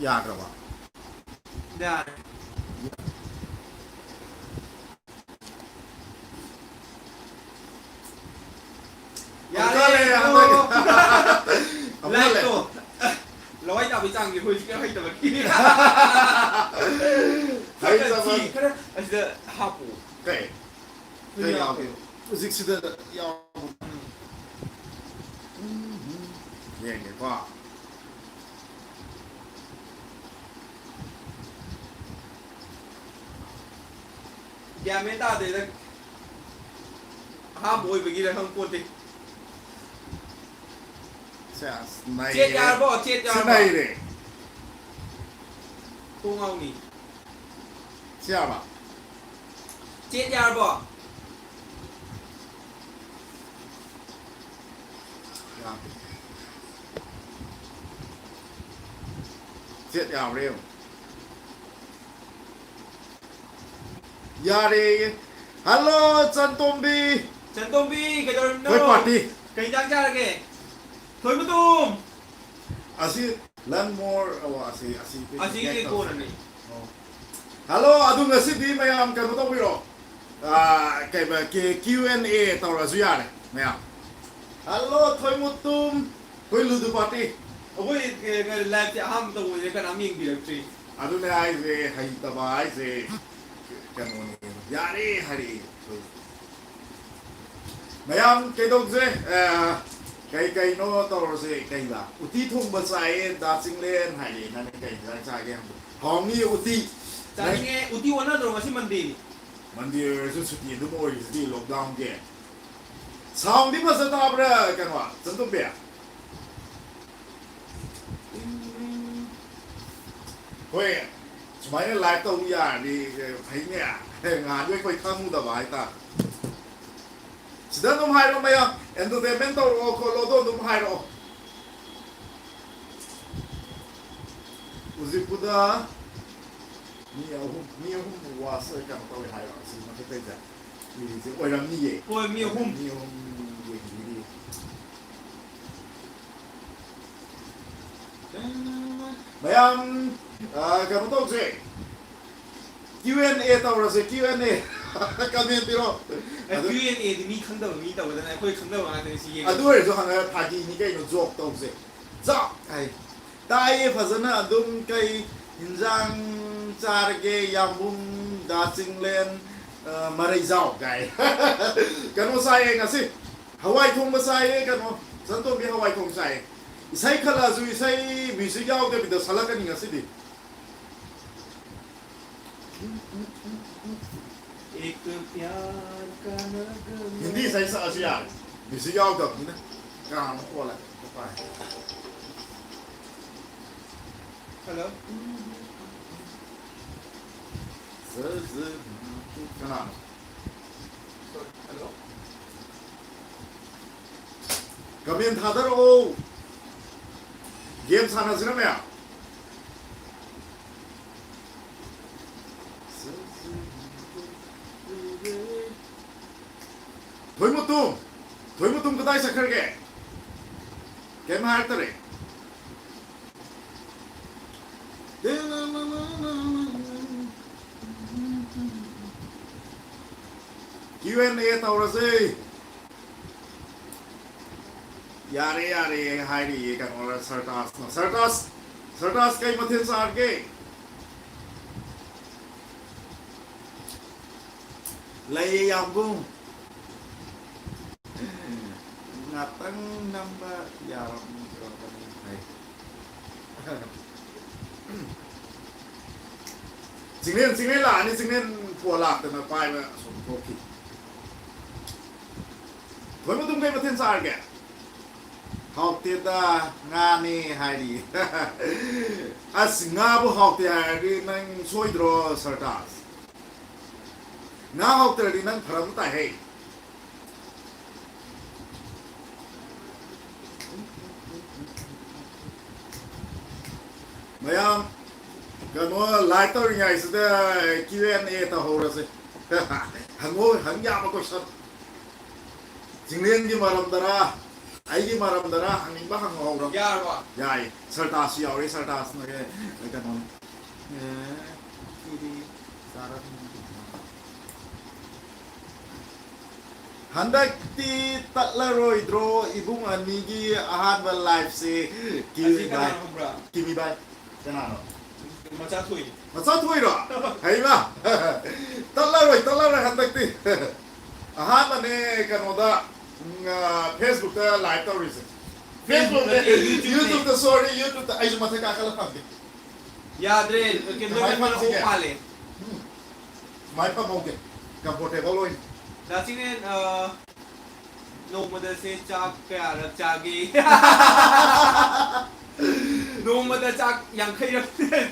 ꯌꯥꯗ꯭ꯔꯕ ꯌꯥꯔꯦ ꯌꯥꯔꯦ ꯂꯥꯏꯛꯇꯣ ꯂꯋꯥꯏ ꯇꯥꯕꯩ ꯆꯥꯡꯁꯦ ꯍꯧꯖꯤꯛ ꯈꯔ ꯍꯩꯇꯕꯒꯤ ꯈꯔ ꯑꯁꯤꯗ ꯍꯥꯞꯄꯨ ꯀꯩ ꯌꯥꯎꯒꯦ ꯍꯧꯖꯤꯛꯁꯤꯗ ꯌꯥꯎ ꯌꯦꯡꯒꯦꯀꯣ ꯒ꯭ꯌꯥꯟ ꯃꯦꯟ ꯇꯥꯗꯦꯗ ꯑꯍꯥꯟꯕ ꯑꯣꯏꯕꯒꯤꯔ ꯈꯪ ꯄꯣꯠꯇꯦ ꯆꯦꯠ ꯌꯥꯔꯕꯣ ꯆꯦꯠ ꯌꯥꯔꯕꯣ ꯅꯩꯔꯦ ꯀꯣꯡ ꯉꯥꯎꯅꯤ ꯁꯤ ꯌꯥꯔꯕ ꯆꯦꯠ ꯌꯥꯔꯕꯣ ꯆꯦꯠ ꯌꯥꯕ꯭ꯔꯥ ꯌꯦꯡꯉꯨ ꯌꯥꯔꯦ ꯍꯜꯂꯣ ꯆꯟꯇꯣꯝꯕꯤ ꯆꯟꯇꯣꯝꯕꯤ ꯀꯩꯗꯧꯔꯝꯃꯤꯅꯣ ꯑꯩꯈꯣꯏ ꯄꯥꯔꯇꯤ ꯀꯩ ꯏꯟꯖꯥꯡ ꯆꯥꯔꯒꯦ ꯊꯣꯏꯃꯨꯇꯨꯝ ꯑꯁꯤ ꯂꯟ ꯃꯣꯔ ꯑꯁꯤꯒꯤꯗꯤ ꯀꯣꯟꯅꯅꯤ ꯍꯜꯂꯣ ꯑꯗꯨ ꯉꯁꯤꯗꯤ ꯃꯌꯥꯝ ꯀꯩꯅꯣ ꯇꯧꯕꯤꯔꯣ ꯀ꯭ꯌꯨ ꯑꯦꯟ ꯑꯦ ꯇꯧꯔꯁꯨ ꯌꯥꯔꯦ ꯃꯌꯥꯝ ꯍꯜꯂꯣ ꯊꯣꯏꯃꯨꯇꯨꯝ ꯑꯩꯈꯣꯏ ꯂꯨꯗꯨ ꯄꯥꯔꯇꯤ ꯑꯩꯈꯣꯏ ꯂꯥꯏꯐꯁꯦ ꯑꯍꯥꯟꯕ ꯇꯧꯕꯁꯦ ꯀꯅꯥꯝ ꯌꯦꯡꯕꯤꯔꯛꯇ꯭ꯔꯤ ꯑꯗꯨꯅꯦ ꯍꯥꯏꯁꯦ ꯍꯩꯇꯕ ꯍꯥꯏꯁꯦ ꯀꯩꯅꯣꯅꯤ ꯌꯥꯔꯦ ꯍꯥꯏꯔꯛꯑꯦ ꯃꯌꯥꯝ ꯀꯩꯗꯧꯁꯦ ꯀꯩꯅꯣ ꯇꯧꯔꯁꯦ ꯀꯩꯗ ꯎꯇꯤ ꯊꯣꯡꯕ ꯆꯥꯏꯌꯦ ꯗꯥ ꯆꯤꯡꯂꯦꯟ ꯍꯥꯏꯔꯦ ꯅꯪ ꯀꯩ ꯏꯟꯖꯥꯡ ꯆꯥꯒꯦ ꯍꯥꯎꯅꯤ ꯎꯇꯤ ꯆꯥꯅꯤꯡꯉꯦ ꯎꯇꯤ ꯑꯣꯟꯅꯗ꯭ꯔꯣ ꯉꯁꯤ ꯃꯟꯗꯦꯅꯤ ꯃꯟꯗꯦ ꯑꯣꯏꯔꯁꯨ ꯁꯨꯇꯤ ꯑꯗꯨꯝ ꯑꯣꯏꯔꯤꯁꯤꯗꯤ ꯂꯣꯛꯗꯥꯎꯟꯒꯤ ꯁꯥꯎꯟꯗꯤ ꯐꯖ ꯇꯥꯕ꯭ꯔꯥ ꯀꯩꯅꯣ ꯆꯟꯇꯣꯝꯕꯤ ꯍꯣꯏ ꯁꯨꯃꯥꯏꯅ ꯂꯥꯏꯚ ꯇꯧꯕ ꯌꯥꯔꯗꯤ ꯐꯩꯅꯦ ꯉꯍꯥꯟꯗꯤ ꯑꯩꯈꯣꯏ ꯈꯪꯉꯨꯗꯕ ꯍꯥꯏꯇꯥꯔꯦ ꯁꯤꯗ ꯑꯗꯨꯝ ꯍꯥꯏꯔꯛꯑꯣ ꯃꯌꯥꯝ ꯑꯦꯟꯇꯔꯇꯦꯟꯃꯦꯟ ꯇꯧꯔꯛꯑꯣ ꯈꯣꯠꯂꯣꯗꯣ ꯑꯗꯨꯝ ꯍꯥꯏꯔꯛꯑꯣ ꯍꯧꯖꯤꯛꯄꯨꯗ ꯃꯤ ꯑꯍꯨꯝ ꯋꯥꯁ ꯀꯩꯅꯣ ꯇꯧꯋꯦ ꯍꯥꯏꯔꯣ ꯁꯤ ꯃꯊꯛꯇꯩꯁꯦ ꯃꯤꯁꯦ ꯑꯣꯏꯔꯝꯅꯤꯌꯦ ꯍꯣꯏ ꯃꯤ ꯑꯍꯨꯝ ꯌꯦꯡꯕꯤꯔꯤ ꯃꯌꯥꯝ ꯀꯩꯅꯣ ꯇꯧꯁꯦ ꯀ꯭ꯌꯨ ꯑꯦꯟ ꯑꯦ ꯇꯧꯔꯁꯦ ꯀ꯭ꯌꯨ ꯑꯦꯟ ꯑꯦ ꯀꯃꯦꯟ ꯄꯤꯔꯣ ꯀ꯭ꯌꯨ ꯑꯦꯟ ꯑꯦꯗꯤ ꯃꯤ ꯈꯪꯗꯕ ꯃꯤ ꯇꯧꯒꯗꯅ ꯑꯩꯈꯣꯏ ꯈꯪꯗꯕ ꯉꯥꯛꯇꯅꯤ ꯁꯤ ꯌꯦꯡꯉ ꯑꯗꯨ ꯑꯣꯏꯔꯁꯨ ꯍꯪꯉ ꯐꯥꯒꯤꯅꯤ ꯀꯩꯅꯣ ꯖꯣꯛ ꯇꯧꯁꯦ ꯖꯣꯛ ꯍꯥꯏ ꯇꯥꯏꯌꯦ ꯐꯖꯅ ꯑꯗꯨꯝ ꯀꯩ ꯏꯟꯖꯥꯡ ꯆꯥꯔꯒꯦ ꯌꯥꯝꯕꯨꯡ ꯗꯥ ꯆꯤꯡꯂꯦꯟ ꯃꯔꯩꯖꯥꯎ ꯀꯥꯏ ꯀꯩꯅꯣ ꯆꯥꯏꯌꯦ ꯉꯁꯤ ꯍꯋꯥꯏ ꯊꯣꯡꯕ ꯆꯥꯏꯌꯦ ꯀꯩꯅꯣ ꯆꯟꯇꯣꯝꯕꯤ ꯍꯋꯥꯏ ꯊꯣꯡ ꯆꯥꯏꯌꯦ ꯏꯁꯩ ꯈꯜꯂꯛꯑꯁꯨ ꯏꯁꯩ ꯃ꯭ꯌꯨꯖꯤꯛ ꯌꯥꯎꯗꯕꯤꯗ ꯁꯛꯂꯛꯀꯅꯤ ꯉꯁꯤꯗꯤ ꯍꯤꯟꯗꯤ ꯏꯁꯩ ꯁꯛꯑꯁꯨ ꯌꯥꯔꯦ ꯃ꯭ꯌꯨꯖꯤꯛ ꯌꯥꯎꯗꯕꯅꯤꯅ ꯀꯅꯥꯅꯣ ꯀꯣꯜꯂꯦ ꯍꯜꯂꯣ ꯀꯅꯥꯅꯣ ꯍꯜꯂꯣ ꯀꯃꯦꯟ ꯊꯥꯗꯔꯛꯑꯣ ꯒꯦꯝ ꯁꯥꯟꯅꯁꯤꯔ ꯃꯌꯥꯝ ꯊꯣꯏꯃꯨꯇꯨꯝ ꯀꯗꯥꯏ ꯆꯠꯈ꯭ꯔꯒꯦ ꯀꯩꯝ ꯍꯥꯏꯔꯛꯇꯔꯦ ꯀ꯭ꯌꯨ ꯑꯦꯟ ꯑꯦ ꯇꯧꯔꯁꯦ ꯌꯥꯔꯦ ꯍꯥꯏꯔꯤꯌꯦ ꯀꯩꯅꯣ ꯁꯔꯇꯥꯁ ꯀꯩ ꯃꯊꯦꯜ ꯆꯥꯔꯒꯦ ꯂꯩꯌꯦ ꯌꯥꯝꯕꯨꯡ ꯉꯥꯛꯇꯪ ꯅꯝꯕ ꯌꯥꯔꯝꯗ꯭ꯔꯕꯅꯤ ꯍꯥꯏ ꯆꯤꯡꯂꯦꯟ ꯂꯥꯛꯑꯅꯤ ꯆꯤꯡꯂꯦꯟ ꯐꯣꯟ ꯂꯥꯛꯇꯅ ꯄꯥꯏꯕ ꯑꯁꯨꯝ ꯊꯣꯛꯈꯤ ꯊꯣꯏꯃꯨꯇꯨꯝ ꯀꯩ ꯃꯊꯦꯜ ꯆꯥꯔꯒꯦ ꯍꯥꯎꯇꯦꯗ ꯉꯥꯅꯦ ꯍꯥꯏꯔꯤ ꯑꯁ ꯉꯥꯕꯨ ꯍꯥꯎꯇꯦ ꯍꯥꯏꯔꯗꯤ ꯅꯪ ꯁꯣꯏꯗ꯭ꯔꯣ ꯁꯔꯇꯥꯁ ꯉꯥ ꯍꯥꯎꯇ꯭ꯔꯗꯤ ꯅꯪ ꯐꯔꯛ ꯑꯃ ꯇꯥꯏꯍꯦ ꯃꯌꯥꯝ ꯀꯩꯅꯣ ꯂꯥꯏꯛ ꯇꯧꯔꯤꯉꯩꯁꯤꯗ ꯀ꯭ꯌꯨ ꯑꯦꯟ ꯑꯦ ꯇꯧꯍꯧꯔꯁꯦ ꯍꯪ ꯌꯥꯕ ꯀꯣꯏꯁꯟ ꯆꯤꯡꯂꯦꯟꯒꯤ ꯃꯔꯝꯗꯔ ꯑꯩꯒꯤ ꯃꯔꯝꯗꯅ ꯍꯪꯅꯤꯡꯕ ꯍꯪꯍꯧꯔꯣ ꯌꯥꯔꯕ ꯌꯥꯏ ꯁꯔꯇꯥꯁꯨ ꯌꯥꯎꯔꯤ ꯁꯔꯇꯥꯁꯅ ꯀꯩꯅꯣ ꯀꯤꯔꯤ ꯍꯟꯗꯛꯇꯤ ꯇꯠꯂꯔꯣꯏꯗ꯭ꯔꯣ ꯏꯕꯨꯡ ꯑꯅꯤꯒꯤ ꯑꯍꯥꯟꯕ ꯂꯥꯏꯐꯁꯦ ꯑꯁꯤ ꯀꯅꯥꯅꯣ ꯈꯪꯕ꯭ꯔꯥ ꯀꯤꯃꯤ ꯚꯥꯏ ꯀꯅꯥꯅꯣ ꯃꯆꯥ ꯊꯣꯏ ꯃꯆꯥ ꯊꯣꯏꯔꯣ ꯍꯩꯃ ꯇꯠꯂꯔꯣꯏ ꯍꯟꯗꯛꯇꯤ ꯑꯍꯥꯟꯕꯅꯦ ꯀꯩꯅꯣꯗ ꯐꯦꯁꯕꯨꯛꯇ ꯂꯥꯏꯚ ꯇꯧꯔꯤꯁꯦ ꯐꯦꯁꯕꯨꯛꯇ ꯌꯨꯇꯨꯕꯇ ꯁꯣꯔꯤ ꯌꯨꯇꯨꯕꯇ ꯑꯩꯁꯨ ꯃꯊꯛ ꯀꯥꯈꯠꯂ ꯐꯪꯒꯦ ꯌꯥꯗ꯭ꯔꯦ ꯀꯩꯅꯣ ꯑꯣꯛ ꯃꯥꯜꯂꯦ ꯁꯨꯃꯥꯏꯅ ꯐꯝꯍꯧꯒꯦ ꯀꯝꯐꯣꯔꯇꯦꯕꯜ ꯑꯣꯏꯅ ꯗꯥꯆꯤꯡꯂꯦꯟ ꯅꯣꯡꯃꯗ ꯁꯦ ꯆꯥꯛ ꯀꯌꯥꯔꯛ ꯆꯥꯒꯦ ꯅꯣꯡꯃꯗ ꯆꯥꯛ 50ꯔꯛ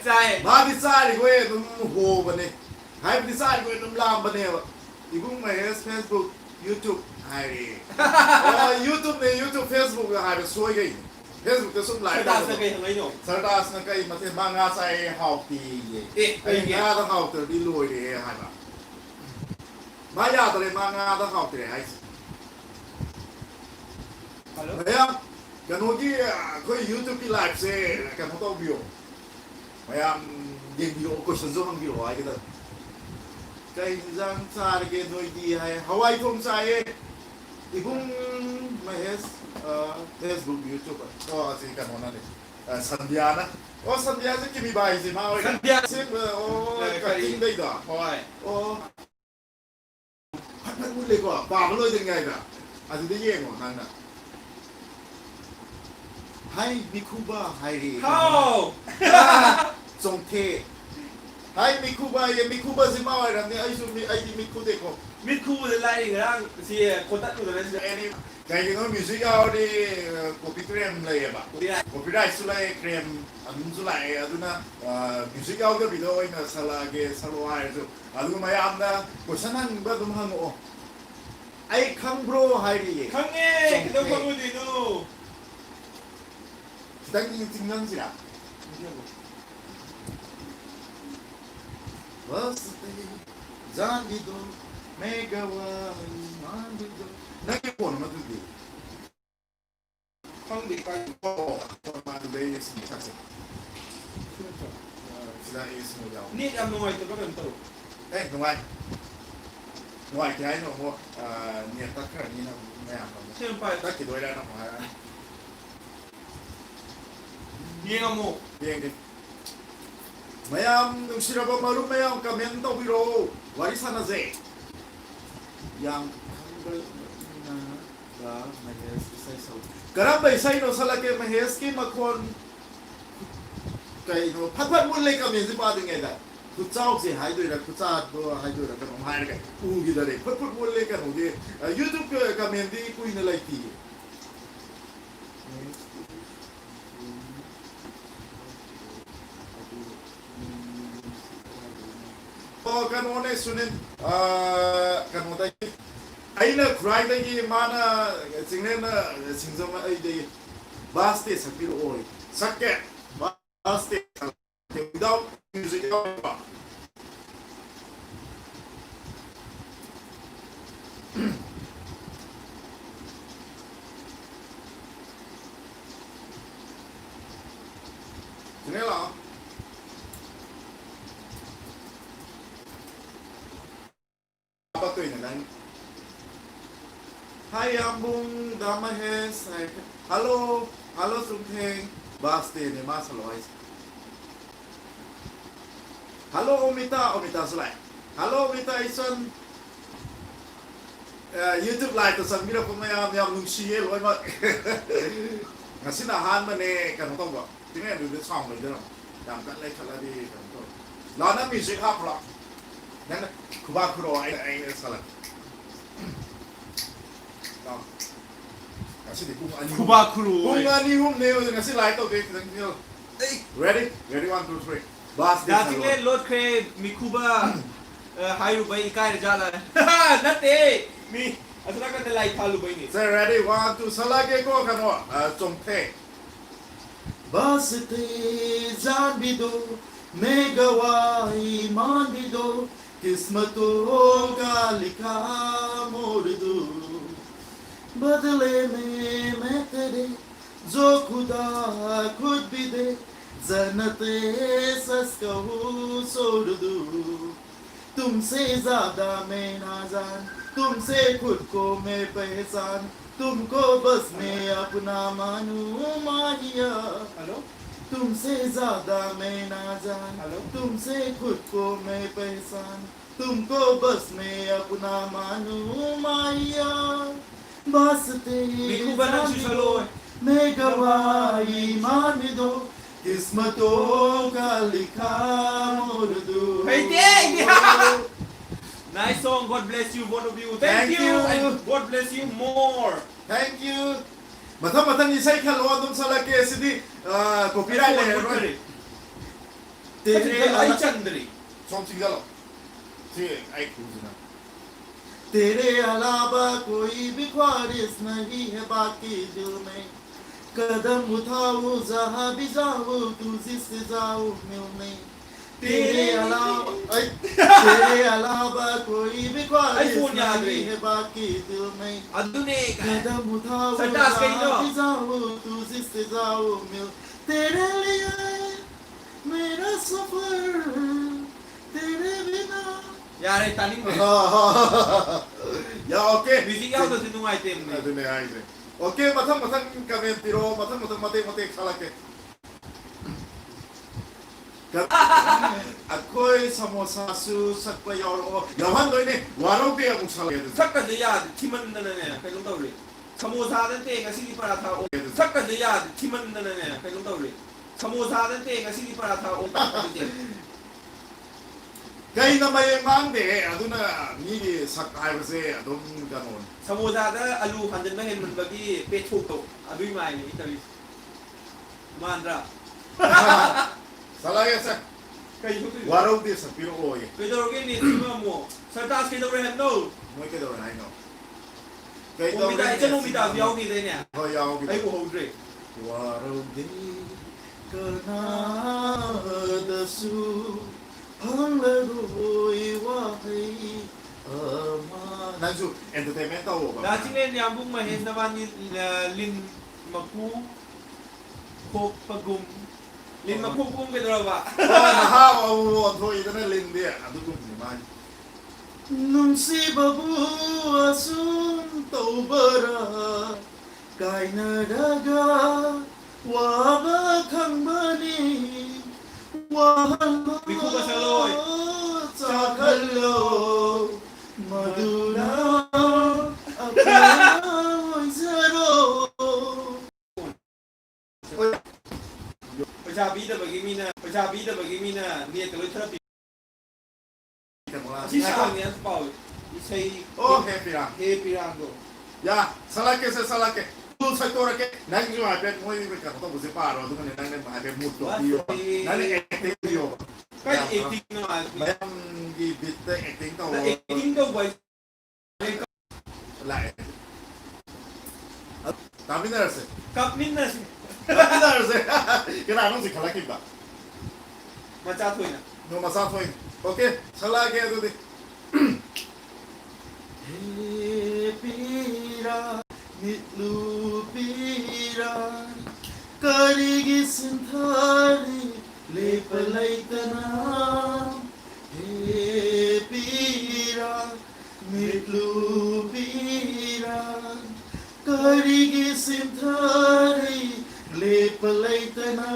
ꯆꯥꯏ ꯃꯥꯗꯤ ꯆꯥꯔꯤꯈꯣꯏ ꯑꯗꯨꯝ ꯍꯣꯕꯅꯦ ꯍꯥꯏꯕꯗꯤ ꯆꯥꯔꯤꯈꯣꯏ ꯑꯗꯨꯝ ꯂꯥꯝꯕꯅꯦꯕ ꯏꯕꯨꯡ ꯃꯍꯦꯁ ꯐꯦꯁꯕꯨꯛ ꯌꯨꯇꯨꯕ ꯍꯥꯏꯔꯤ ꯌꯨꯇꯨꯕꯅꯦ ꯌꯨꯇꯨꯕ ꯐꯦꯁꯕꯨꯛ ꯍꯥꯏꯕ ꯁꯣꯏꯒꯩꯅꯤ ꯐꯦꯁꯕꯨꯛꯇ ꯁꯨꯝ ꯂꯥꯏꯚ ꯁꯔꯗꯥꯁꯅ ꯇꯧꯕꯗꯣ ꯀꯩ ꯍꯪꯉꯩꯅꯣ ꯁꯔꯗꯥꯁꯅ ꯀꯩ ꯃꯊꯦꯜ ꯃꯥ ꯉꯥ ꯆꯥꯏꯌꯦ ꯍꯥꯎꯇꯦꯌꯦ ꯑꯦ ꯑꯩ ꯀꯩꯒꯤ ꯉꯥꯗ ꯍꯥꯎꯇ꯭ꯔꯗꯤ ꯂꯣꯏꯔꯦ ꯍꯥꯏꯕ ꯃꯥ ꯌꯥꯗ꯭ꯔꯦ ꯃꯥ ꯉꯥꯗ ꯍꯥꯎꯇ꯭ꯔꯦ ꯍꯥꯏꯁꯦ ꯍꯜꯂꯣ ꯃꯌꯥꯝ ꯀꯩꯅꯣꯒꯤ ꯑꯩꯈꯣꯏ ꯌꯨꯇꯨꯕꯀꯤ ꯂꯥꯏꯚꯁꯦ ꯀꯩꯅꯣ ꯇꯧꯕꯤꯌꯣ ꯃꯌꯥꯝ ꯌꯦꯡꯕꯤꯔꯛꯑꯣ ꯀꯣꯏꯁꯟꯁꯨ ꯍꯪꯕꯤꯔꯛꯑꯣ ꯍꯥꯏꯒꯗꯕ ꯀꯩ ꯏꯟꯖꯥꯡ ꯆꯥꯔꯒꯦ ꯅꯣꯏꯗꯤ ꯍꯥꯏ ꯍꯋꯥꯏ ꯊꯣꯡ ꯆꯥꯏꯌꯦ 이분 메스 페이스북 유튜브 어 지금 뭐나네 산디아나 어 산디아는 김이 바이지 마을 산디아. 어 네, 카팅데이다 ꯍꯣꯏ 어 한번 물리고 바블로 된 게 아니라 아주 되게 뭐 나는 하이 미쿠바 하이리 ꯍꯥꯎ 종태 하이 미쿠바 예 미쿠바 지마와라네 아이디 미쿠데고 ꯃꯤꯠ ꯈꯨꯕꯗ ꯂꯥꯏꯔꯤ ꯉꯔꯥꯡ ꯁꯤ ꯈꯣꯠꯇꯠꯂꯨꯗꯅ ꯁꯤꯗ Any kailangan music yaudi kopi krem lay ba kopi rice lay krem anun su lay aduna music yaudi video ina salage salwa itu adu mayam da kosanan ba dum hango ai khang bro hairi ꯈꯪꯉꯦ ꯈꯤꯇꯪ ꯈꯪꯉꯨꯗꯣꯏꯅꯣ kitang tingnan sila Vaste zandido megawa mandido nagipon matugi ꯈꯪꯗꯦ ꯀꯥꯏ Monday is kasi. Sila is mo daw. Net ꯌꯥꯝ ꯅꯨꯡꯉꯥꯏꯇꯕ ꯀꯩꯅꯣ ꯇꯧ Eh, nungay. Nungay kaya no mo niya takra ni na mayam mo. ꯁꯦꯝ ꯄꯥꯏ Taki do ila na mo ha. ꯌꯦꯡꯉꯝꯃꯣ Bien din. Mayam nung sila ba malu mayam kamen to biro. Wari sana ze. Yang hanggal na ba mahes isay sa. Karamba isay no salake mahes ki makon kay no patpat mulay kami si pa ding eda. Kutsao si haido ira kutsa do haido ira kan mahir ka. Ugi dare patpat mulay kan ugi. YouTube ka kami di kui na like ti. Oh kanone sunin kanota aina cry dagi mana singnena singzama ai dagi baste sakir oi sakke baste without music sinela apa tu ini dan Hai ambung damahes halo halo sumtheng baste ne masalois halo omita sulai halo omita ison YouTube live to san mira pumaya yam nungsiye loi ma ngasina han mane kan to ba tinga du song le dero dam kan le khala di kan to la na music ha pro nan kuba kuro ai sala kasi di kung ani 쿠바쿠로 kung ani hum ne o kasi live to ke ready 1 2 3 bas di ꯗꯥꯆꯤꯡꯂꯦꯟ ꯂꯣꯠꯈ꯭ꯔꯦ ꯃꯤꯈꯨꯕ ꯍꯥꯏꯔꯨꯕꯩ ꯏꯀꯥꯏꯔ ꯖꯥꯠꯂ ꯅꯠꯇꯦ ꯃꯤ ꯑꯁꯣꯝꯅꯥꯀꯟꯗ ꯂꯥꯏ ꯊꯥꯜꯂꯨꯕꯩꯅꯤ say ready 1 2 salage ko kano chongte Baste zambido megawai mandido kismato galika mordo बदले में मैं तेरे जो खुदा खुद भी दे जन्नते सस कहूँ छोड़ दूँ तुमसे ज्यादा मैं ना जान तुमसे खुद को मैं पहचान तुमको बस मैं अपना मानूं माहिया हेलो तुमसे ज्यादा मैं ना जान हेलो तुमसे खुद को मैं पहचान तुमको बस मैं अपना मानूं माहिया वास्ते Miku ba ng sisalo eh? मैं गवाही मान दो किस्मतों का लिखा मोड़ दो Hey, Dave! Yeah! Nice song. God bless you, both of you. Thank Thank you. you. And God bless you more. Thank you. Matang isay kalwa dun sa laki sidi copyright Nice eh, one, right? Tere तेरे ay अला- chandri. Something galo. Sige, ay kuzina. तेरे अलावा कोई भी ख्वाहिश नहीं है बाकी दिल में कदम उठाओ जहाँ भी जाओ तू जिससे जाओ मिलने तेरे अलावा कोई भी ख्वाहिश iPhone याद नहीं रही। है बाकी दिल में Adune ka. कदम उठाओ Sandas kayo, no? जहाँ भी जाओ तू जिससे जाओ मिल तेरे लिए मेरा सफर तेरे बिना Yari, taning mo. या okay Music out na sinong item mo. अदुने आइजे ओके मथम कमें पिरो मथम मते खालाके अकोई समोसा सु सकpa यारो यावन दोइने वारो पे अमुक सालाके Sakka da yad, timan na na na. Kailang tawli. Samosa dan te kasi di para tao. Sakka da yad, timan na na na. Kailang tawli. Samosa dan te kasi di para tao. कई न मैं मांगदे अदुना मीगी सकायबसे अदुम गनोन Samosa da alu handan na hen man bagi pecho to. Adui mai ni Italy. Mandra. सालाके से Kay mo to. वारो दे सपिरो ओए Pedro ke ni tima mo. Sartas ke do rehan no. मोय के दो नाइ नो कई Umita chen umita biao ni de niya. हो याओ की Ay ko hodre. वारो दे कना दसु हंगरुई वाहै अमा नाजु एंटरटेनमेंट तो होगा Dati ngayon yambong mahen naman ni Lin Mapu Kok Pagum. Lin Mapu kung kedra ba? नहा वो तो इधर लिंदे अदु तुम निमान नुंसीबाबु असुन तौबरा काइनरगा Baba खंबनी वाहलो Biku ba sa loy? चाकलो मधुरा अपना जरो Pasabi da bagi mina niya tuloy therapy. Si sa niya sa pao. Isay Oh, happy lang. happy rango. Ya, salake se salake. Tu sector ke nang jo ape moi ni ka to busi paro tu kan nang nang ape muto dio. Nang acting dio. Kaya acting naman. Mayang gi bitte acting to. Na acting daw ba? La. Tapi na se. Kapnin na siya. Tapi na se. Kena anong si kalaki ba? Machatoy na. No masafo. Okay, salake tu di. Pira mitlu pira karigi sinthari lepalaitana he pira mitlu pira karigi sinthari lepalaitana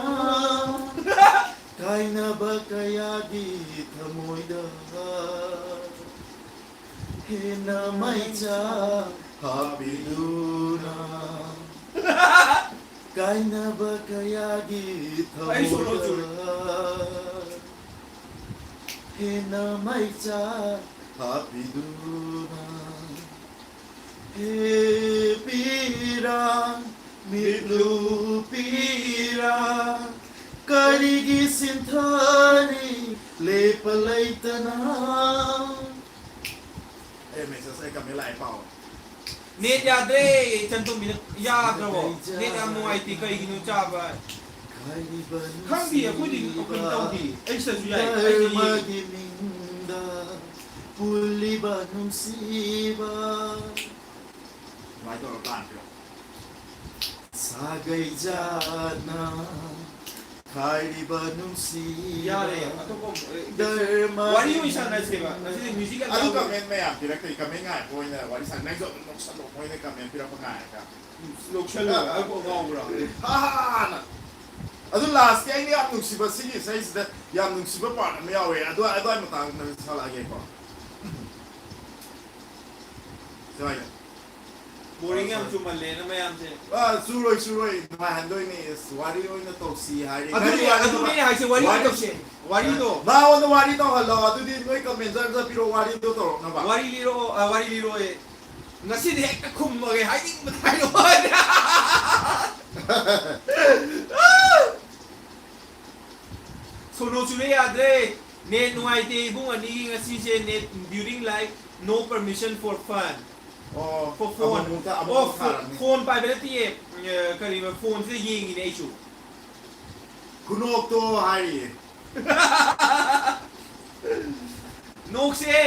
kaina bakayagi thamoida hina maicha habiduna kaina bakayagi Ay, sunod, thamoida hina maicha habiduna he pira mitlu pira karigi sinthari lepalaitana may sasay kami lai pao. Net ya dre chantung binak ya grabo. Net ya mo IT kay ginu chaba. Khang di ako din ko kan tao di. Ay sa suyay. Ay di. Magiminda puli ba nung siba mai to tan piro sa gai jana khai ba nung si yare atoko dharma wari yo isan na seba nasi music adu kamen me am pira kai kamen ngai ko ina wari san nai zo nok sa lo ko ina kamen pira pa ngai ka lok chalo ako ngawra ha na adu last ke ni am nung si ba si sai da yam nung si ba pa me yawe adu ma tang na sala ge ko sai boring am chumalle na mayam se suroi ma handoi ni wari oi na to si hari adu me hai se wari to se wari to ma on wari to hello adu di noi comment za piro wari to na ba wari liro e ngasi de hek khum ma ge hai ding ma thai lo sono chule adre net nuai te bung ani ngasi se net building like no permission for fun oh for phone oh phone ไปเป็นที่ก็เรียกว่า phone ที่ยิงในชู kunok to hari นกเซ่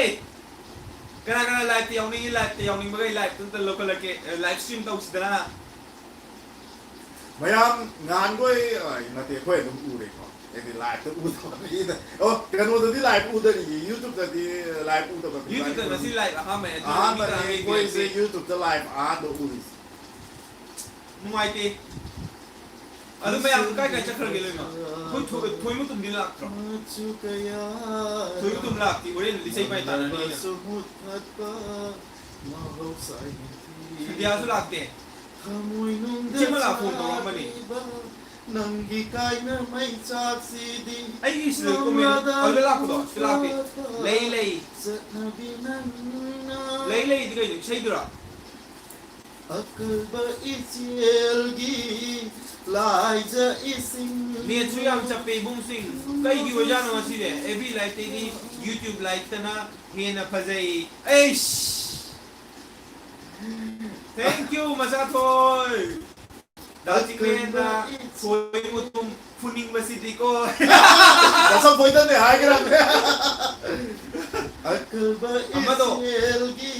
กันไลฟ์ที่ยังนี่ไลฟ์ที่ยังนี่ไม่ได้ไลฟ์ตั้งแต่เราก็เลยไลฟ์สตรีมต้องสิดานะ mayam ngan goi na te khoi dum u re ko e live to u to ni oh kan wo di live u da ni youtube da di live u to ba YouTube แต่ไม่ใช่ไลฟ์อะฮะแม่ ma ni goi se youtube da live do u ri นุ่มไอทีಅದು May आप काय काय चक्कर गेले ना थोय मग तुम दिला थोय तुम लागती ओरे लिसाई पाय ताना नहीं दिया सु लागते चिमला फोन तो मनी नंगी काय न मै चाक सीदी ai islo comment alle la ko do silate lei di kai sei dura akba ichielgi laija ising ne chuyam chape bung sing kai gi wajano asi de every live te di youtube live tana hena phajai eish thank you masatoy dati klena soy mutum funing masidi ko nasa poita ne hai gram akba ichielgi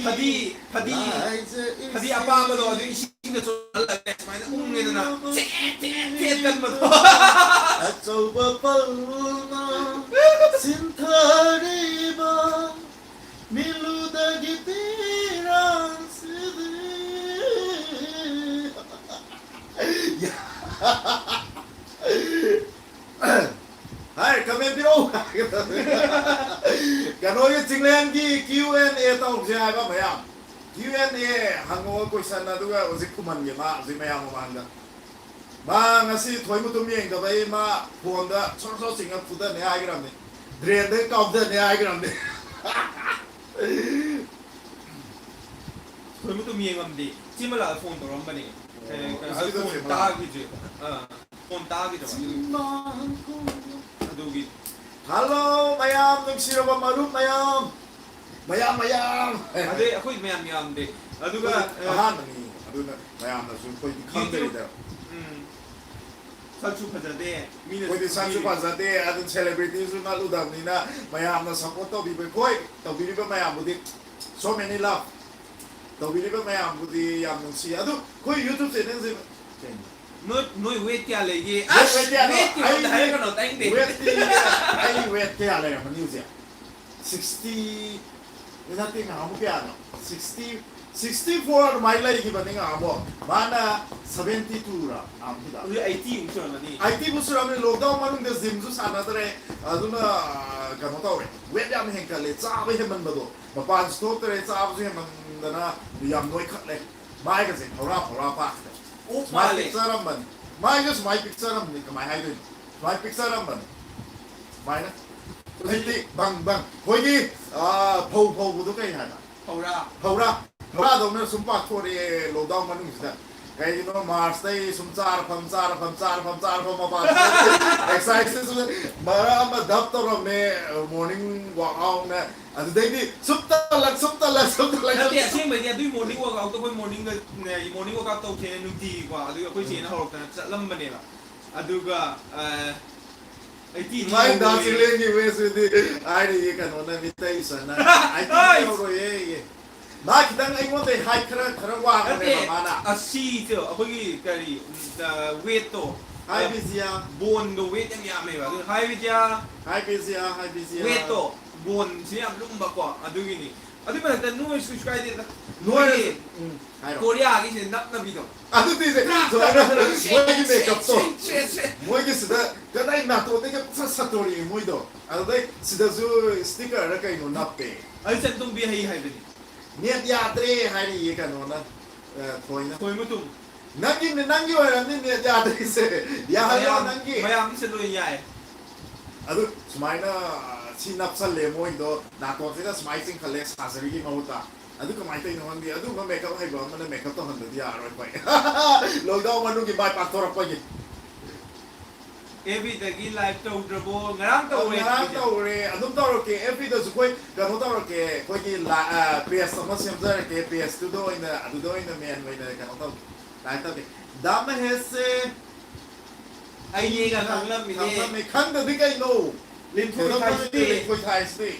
hadi apa ba do di ising na chol la bes mai na ung ne na tet kan ma to achauba palna sinthariba miludagi tiran sidi hai comment piro kanoy chinglen gi Q&A tong jai ba mayam Q&A hango question na duga ozik kuman ge ma ozik mayam manga ma ngasi thoi mu tum yeng da bai ma phone da so singa puda ne ai gram ne drain de kau da ne ai gram ne soy mutum yeng am di chimala phone to ram ba ni phone ta gi je phone ta gi to adugi hello mayam nungsiraba marup mayam ade akoi mayam de aduga ahan ni aduna mayam na sun koi kham de da salchu phajade mine koi di sanju pazade adun celebrities na ludam ni na mayam na support to bi koi to bi ba mayam budi so many love to bi ba mayam budi yam nungsi adu koi youtube channel se noi wait kya lege wait kya hai ka no tang de wait kya le ma news ya 60 nothing amu kya no 64 my life ki bani amo mana 72 ra am ki da uri IT usura mani IT busura me lockdown manung de gym su sana tare aduna kamo tawe wait yam hen kale cha ba he man bado mapan stop tare cha ba he man dana yam noi khat le mai ka se thora pa oh my male picture man my just my picture am ni my hai doi my picture am man my na hindi bang hoi gi phau bu kai ha na haura Hora dong na sumpa thore lockdown manung sida kai no mars dai sum char pham ma pa exercise mara ma dap to ne morning walk out na adu dai di supta lak ate asing ba dia dui morning walk out to koi morning walk out to the nuti kwa adu koi chena horok ta chalam bane la aduga IT my dancing len gi wes with the ai ri kan ona mitai sana ai ti ro ye มาคิดตั้งไอ้งวดไอ้ไฮคาราว่าง นั่น อะไร เอ ประมาณน่ะ อาชีเจ้าพวกนี้กะลีเวทโต ไฮพิเซีย บนกับเวทยังยามไม่ว่าคือไฮวิจา ไฮพิเซีย เวทโตบนเสียมลุ่มบักกว่าอะดูกินี่อะดูมันแต่นู้นสุดใครเด็ด หน่วยไฮ โคเรียกินนับบิด อ่ะดูดิสิสวยนะมวยกินเด็กกับโต เช่เช่ มวยกินสุดาก็ได้หน้าตัวนี้ก็สัตว์ตัวนี้มวยโตอ่ะได้สุดาซูสติ๊กเกอร์แล้วก็อีโนนับเป้ ไอ้ฉันต้องเบียให้ให้ไปดิ เนี่ยยาตรีไฮนี่ยี่กันโน่นนะถอยนะ ถอยมาตุ้ม นั่งกินนั่งอยู่อะไรนี่เนี่ยยาตรีเสียยาให้เรานั่งกิน พยายามที่จะดูใหญ่ อ่ะดูสมัยน่ะชินับสันเลมวยโตหน้าตัวที่จะสมัยสิ่งเขาเล็กสาสริกิมาหุตาอ่ะดูก็ไม่ได้นอนดีอ่ะดูมันเมคอัพให้บ้างมันเมคอัพต้องหันตัวที่อร่อยไปโลกดาวมันนุ่งกี่ใบปัดตัวรับไปกี่ เอฟวีตะกี้ไลฟ์ตัวระบบงานตัว เอา เอง งานตัวเร่อันนู้นตัวเราเก๋เอฟพีตัวสุขวยกันนู้นตัวเราเก๋คุยกี่ละเพียสสมัชเซมเซอร์เก๋เพียสตัวโดอินเนอร์ตัวโดอินเนอร์เมียนไว้เนอร์กันนู้นตัวได้ตัวเก๋ดามเฮสเซ่ ไอ้ยี่กันทั้งเริ่มมี ทำไม่ขั้นตัวที่ไกลโน่ ลิน คุ คุ ย ย ไท ไท ย ย ส ส ตี ตี คุยไทยสตี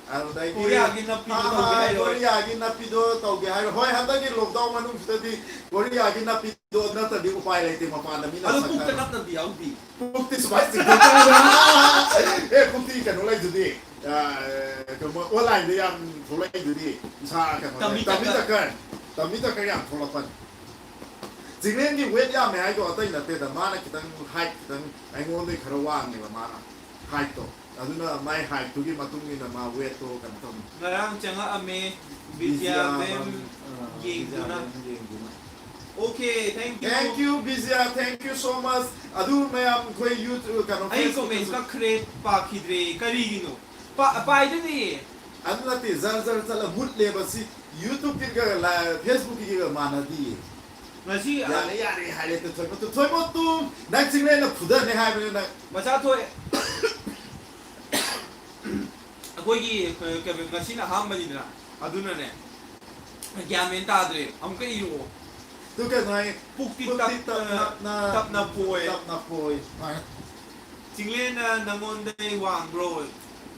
อันใด กู ที่ อยากกินน้ำพริกตัวไม่ได้เล กู ย อยากกินน้ำพริกตัวเต่าเก๋ให้เฮ้ยฮันตั้งกี่โลกดาวมันนุ่งสุดที่กูอยากกินน้ำพริกตัวนั่นแต่ดีอุปายอะไรที่มาปานน้ำมี เอา น้ำ ลูก สัก กู การ จะนับนาทีเอาดี Bukti spicy. Bukti kan ulai jadi. Kemudian ulai dia yang ulai jadi. Sa kan. Tapi tak yang tolapan. Jika ni wet ya me ai ko atai na te da mana kita hike kita ai ngon de karawang ni mana. Hike to. Aduna mai hike tu gi matung ni na ma wet to kan tom. งานจังอะเมบิจาเบมยิงดูนะโอเค thank you Thank you Bizia. Thank you so much. Adu me am ko YouTube kan. ไอ้คอมเมนต์ก็เครดปาคิดเรย์การีกินโนไปด้วยนี่ Anu nanti zar salah mood level si YouTube kita la Facebook kita mana di. มาสิ Yari hari tu toy tu nak sing le na puda ne hai ne na. มาชาถ้วยกูยี่เก็บมาสินะห้ามมาดีนะอะดูนั่นเนี่ยแกมันตาด้วยผมก็อีโร่ Tu kan nai ปุกติด put ตับ ti tap ตับนาป่วย tap na poi. จริงเลยนะนางอนได้วางโรย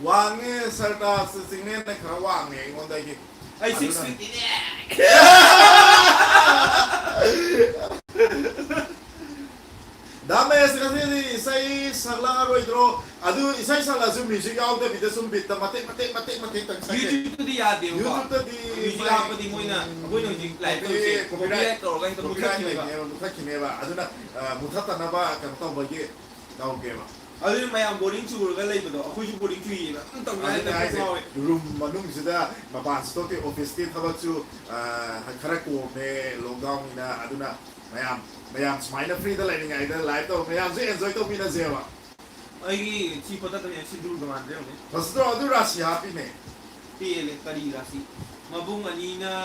Wang ni serta sing le na karawang ni ngon dai ki. ไอ้ซิกซ์ฟิตเนี่ย Dame sekali ni sai saglang aroi dro. Adu isai sagla zoom music out de video zoom bit mate tak sakit. ยูทูบตัวที่ยาเดียวก็ YouTube tu di มิวสิกอาร์ปฏิมวยนะกูยังจริงหลายตัวสิกูไม่ได้ตัวกันตัว Kau มึง kira คิด ni เลย ni bukan kini ba. Aduna mutata na ba kan tahu bagi kau ke ba. เอาเรื่องมาอย่างโบลิ่งชูก็เลยมาดูคุยชูโบลิ่งชูอีกนะต้องการแต่พวกเรา room manung sudah mabas to ti office ti thabak chu khara ko me lockdown ina aduna mayam smile free da lining ai da live to mayam se enjoy to mina zewa ไอ้ที่พอตัดตัวเนี่ยสิดูประมาณเรื่องนี้ pasdo adu rasi happy ne ที่เล็กตาดีราศีมาบุ้งอันนี้นะ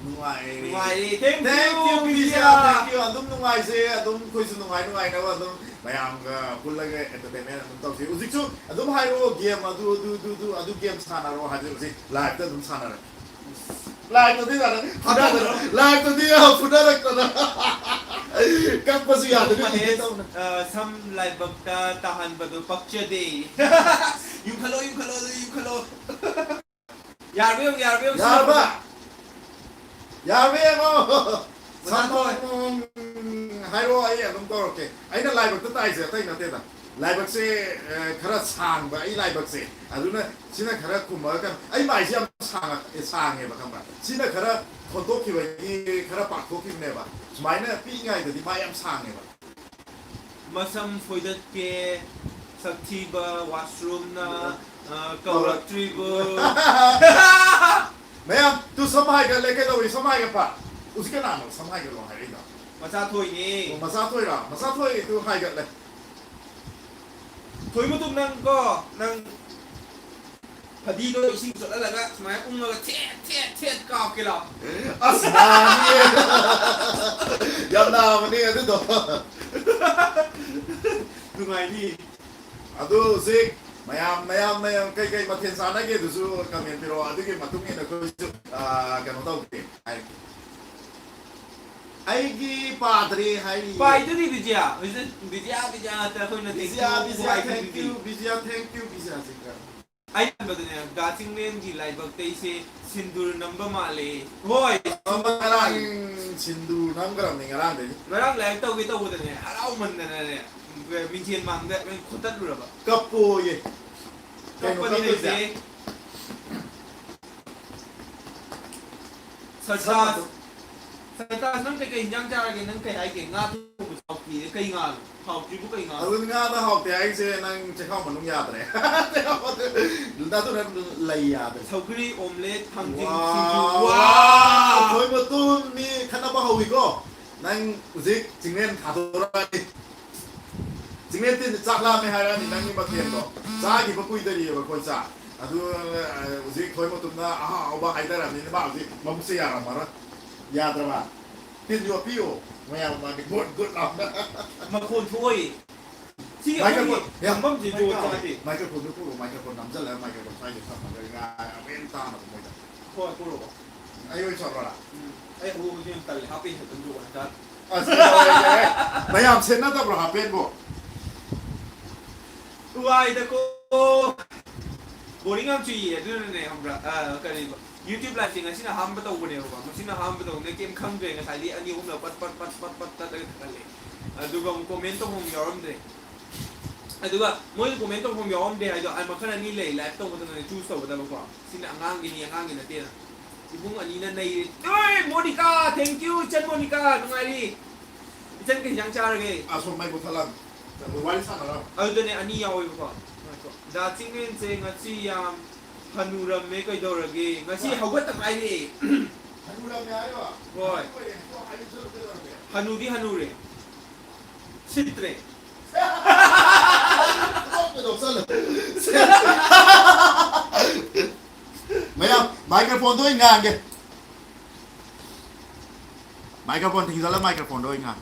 nuai วาย thank thank you you พิ Pizia ซา thank you adum nuai se adum koi su nuai na adum mayam ga pullaga entertainment adum to si uzik chu adum hai ro game adu game sana ro ha si live ta adum sana ra live to di na live to di puda ra kana kap pasu ya มาเฮสซัมไลฟ์บักตาตาหันบัดูปักเจดียูคาโลยาเรื่อง yarba yarbe mo sampo hai ro ai adum to ke ai na live ta tai se tai na te da live se khara sang ba ai live se aduna sina khara kuma kan ai mai siam sang e ba kan ba sina kharaคนโตคิวนี่คาราปักโตคิวเนี่ยป่ะสมัยนั้นพี่ไงแต่ที่ไม่ยำสร้างเนี่ยป่ะ มาซัมฟอยดัดเกสักทีบาวาชรูมนะเกาลักทรีบ ไม่ยำตัวสมัยกันเลยแค่ตัวสมัยกันป่ะอุสกันนั่นสมัยกันลงหายเลยนะ มาซาถอยนี่ มาซาถ้วยละมาซาถ้วยตัวหายกันเลย ถอยมาตุ้มนั่งก็นั่งพอดีด้วยสิ่งสุดแล้วก็สมัยอุ้มเราก็เทียดกรอบกันหรอ อาสนาเนี่ยยำนาวันนี้ก็ตัว ดูไงนี่ อ่ะดูสิไม่ยำใกล้ๆมาเทียนสารนั่นก็ดูสู้กันเห็นพี่รออ่ะดูกี่มาตุ้งเงี้ยนะก็สู้กันมาต้องติดไอ้กี่ปาตรีไอ้ ไปตัวนี้บิจาแต่คนนั้น Bizia, thank you, Bizia, thank you, Bizia, ai badane dating len gi lai bak te se sindur number ma le hoi ngarang sindu nam garam ni ngarang de ngarang lai tau gi tau badane arau man na ne min chen mang de men khotat lu ba kapo ye company ne se Sarta nang kai yang cara ke nang kai ai ke nga tu bu chau ki kai nga hau ji bu kai nga Alun nga da học thì anh sẽ năng sẽ không mà nông nhà đấy. Chúng ta tôi đang lầy à đấy. sau khi omelette thang jing Wow. wow Thôi mà tôi mi khăn bao hậu có. Năng gì chính nên thả tôi ra đi. Chính nên tin chắc là mấy hai anh năng như mà tiền đó. Giá thì có quy định gì mà con giá. À tôi gì thôi mà tôi na ông bà hay ta làm gì bảo gì mà không xây à mà đó. Ya đâu mà. Tin vô piu. Mày mà đi buồn good lắm. มาคนช่วยที่เอาไปยังบ้างจีโจ้ใจดิ ไมโครโฟนไม่พูดไมโครโฟนน้ำเสร็จแล้วไมโครโฟนใช้อยู่ครับมันเลยงานเว้นตาหน่อยผมจะ พ่อกูรู้ ไอ้ยังชอบอะไร ไอ้หูยังตัดเลยครับเป็นตันดูนะครับ อ่ะสิเลยพยายามเซ็นนะต้องรอหาเป็นบ่ วายตะโกบริงามจีอ่ะด้วยเนี่ยครับกันเลย YouTube ไลฟ์จริงๆสินะฮัมไปตัวคนเดียวป่ะมันสินะฮัมไปตัวในเกมคังด้วยกันใส่ลีอันนี้ผมเราปัดตัดกันเลยดูว่าคอมเมนต์ต้องผมยอมเลยดูว่าเมื่อคอมเมนต์ต้องผมยอมเดี๋ยวไอ้ตัวอันมาขนาดนี้เลยไลฟ์ต้องมาตั้งแต่จูสตัวแต่ละกว่าสินะงานกินยังงานกินนะเตี้ยที่ผมอันนี้นั่นในเฮ้ยโมนิก้า thank you เช่นโมนิก้าตรงไหนดิเช่นกันยังจ้าเลย อ่ะส่งไมโครโฟนลังแต่วันนี้สั่งแล้ว เอาตัวนี้อันนี้ยาวอีกกว่าดาจิงเงินเซงัดซี่ยามฮันูรัมเมย์ก็โดนระเกงงัดซี่เขาก็ตั้งใจดิ ฮันดูแล้วไม่ได้ป่ะ โว้ยฮันูดิฮันูเร่ชิตเร่ ไม่ต้องสั่งเลยไม่เอาไมโครโฟนด้วยงานแกไมโครโฟนทิ้งซะแล้วไมโครโฟนด้วยงาน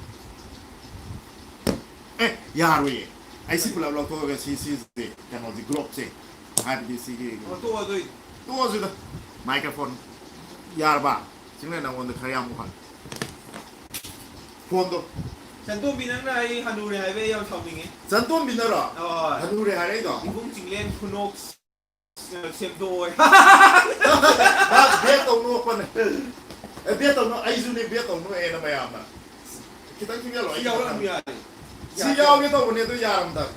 เอ๊ะยารู้ยังไอ้สิบเราตัวกันซีสิกันเอาสิกรอบสิให้ไปดีซีกี่ ตัวด้วย ตัวสุดไมโครโฟนยาบ้าจึงเลยนะวันเดียวขยันมุขันโฟนตัว ฉันตัวบินนั่งในฮันูเร่ไฮเวย์ยาวชาวมิงเอง ฉันตัวบินน่ะหรอ อ๋อ ฮันดูเรื่องอะไรต่อ อีพุ่งจิงเล่นคุณนกเสียมโดย บ้าเบี้ยตรงนู้นคนเบี้ยตรงนู้นไอ้ซูนี่เบี้ยตรงนู้นเองนะไม่เอามาคิดตั้งที่เบี้ยหรอ ที่ยาวแล้วมีอะไร ซียาวเบี้ยตรงนี้ตัวยาวมั้ง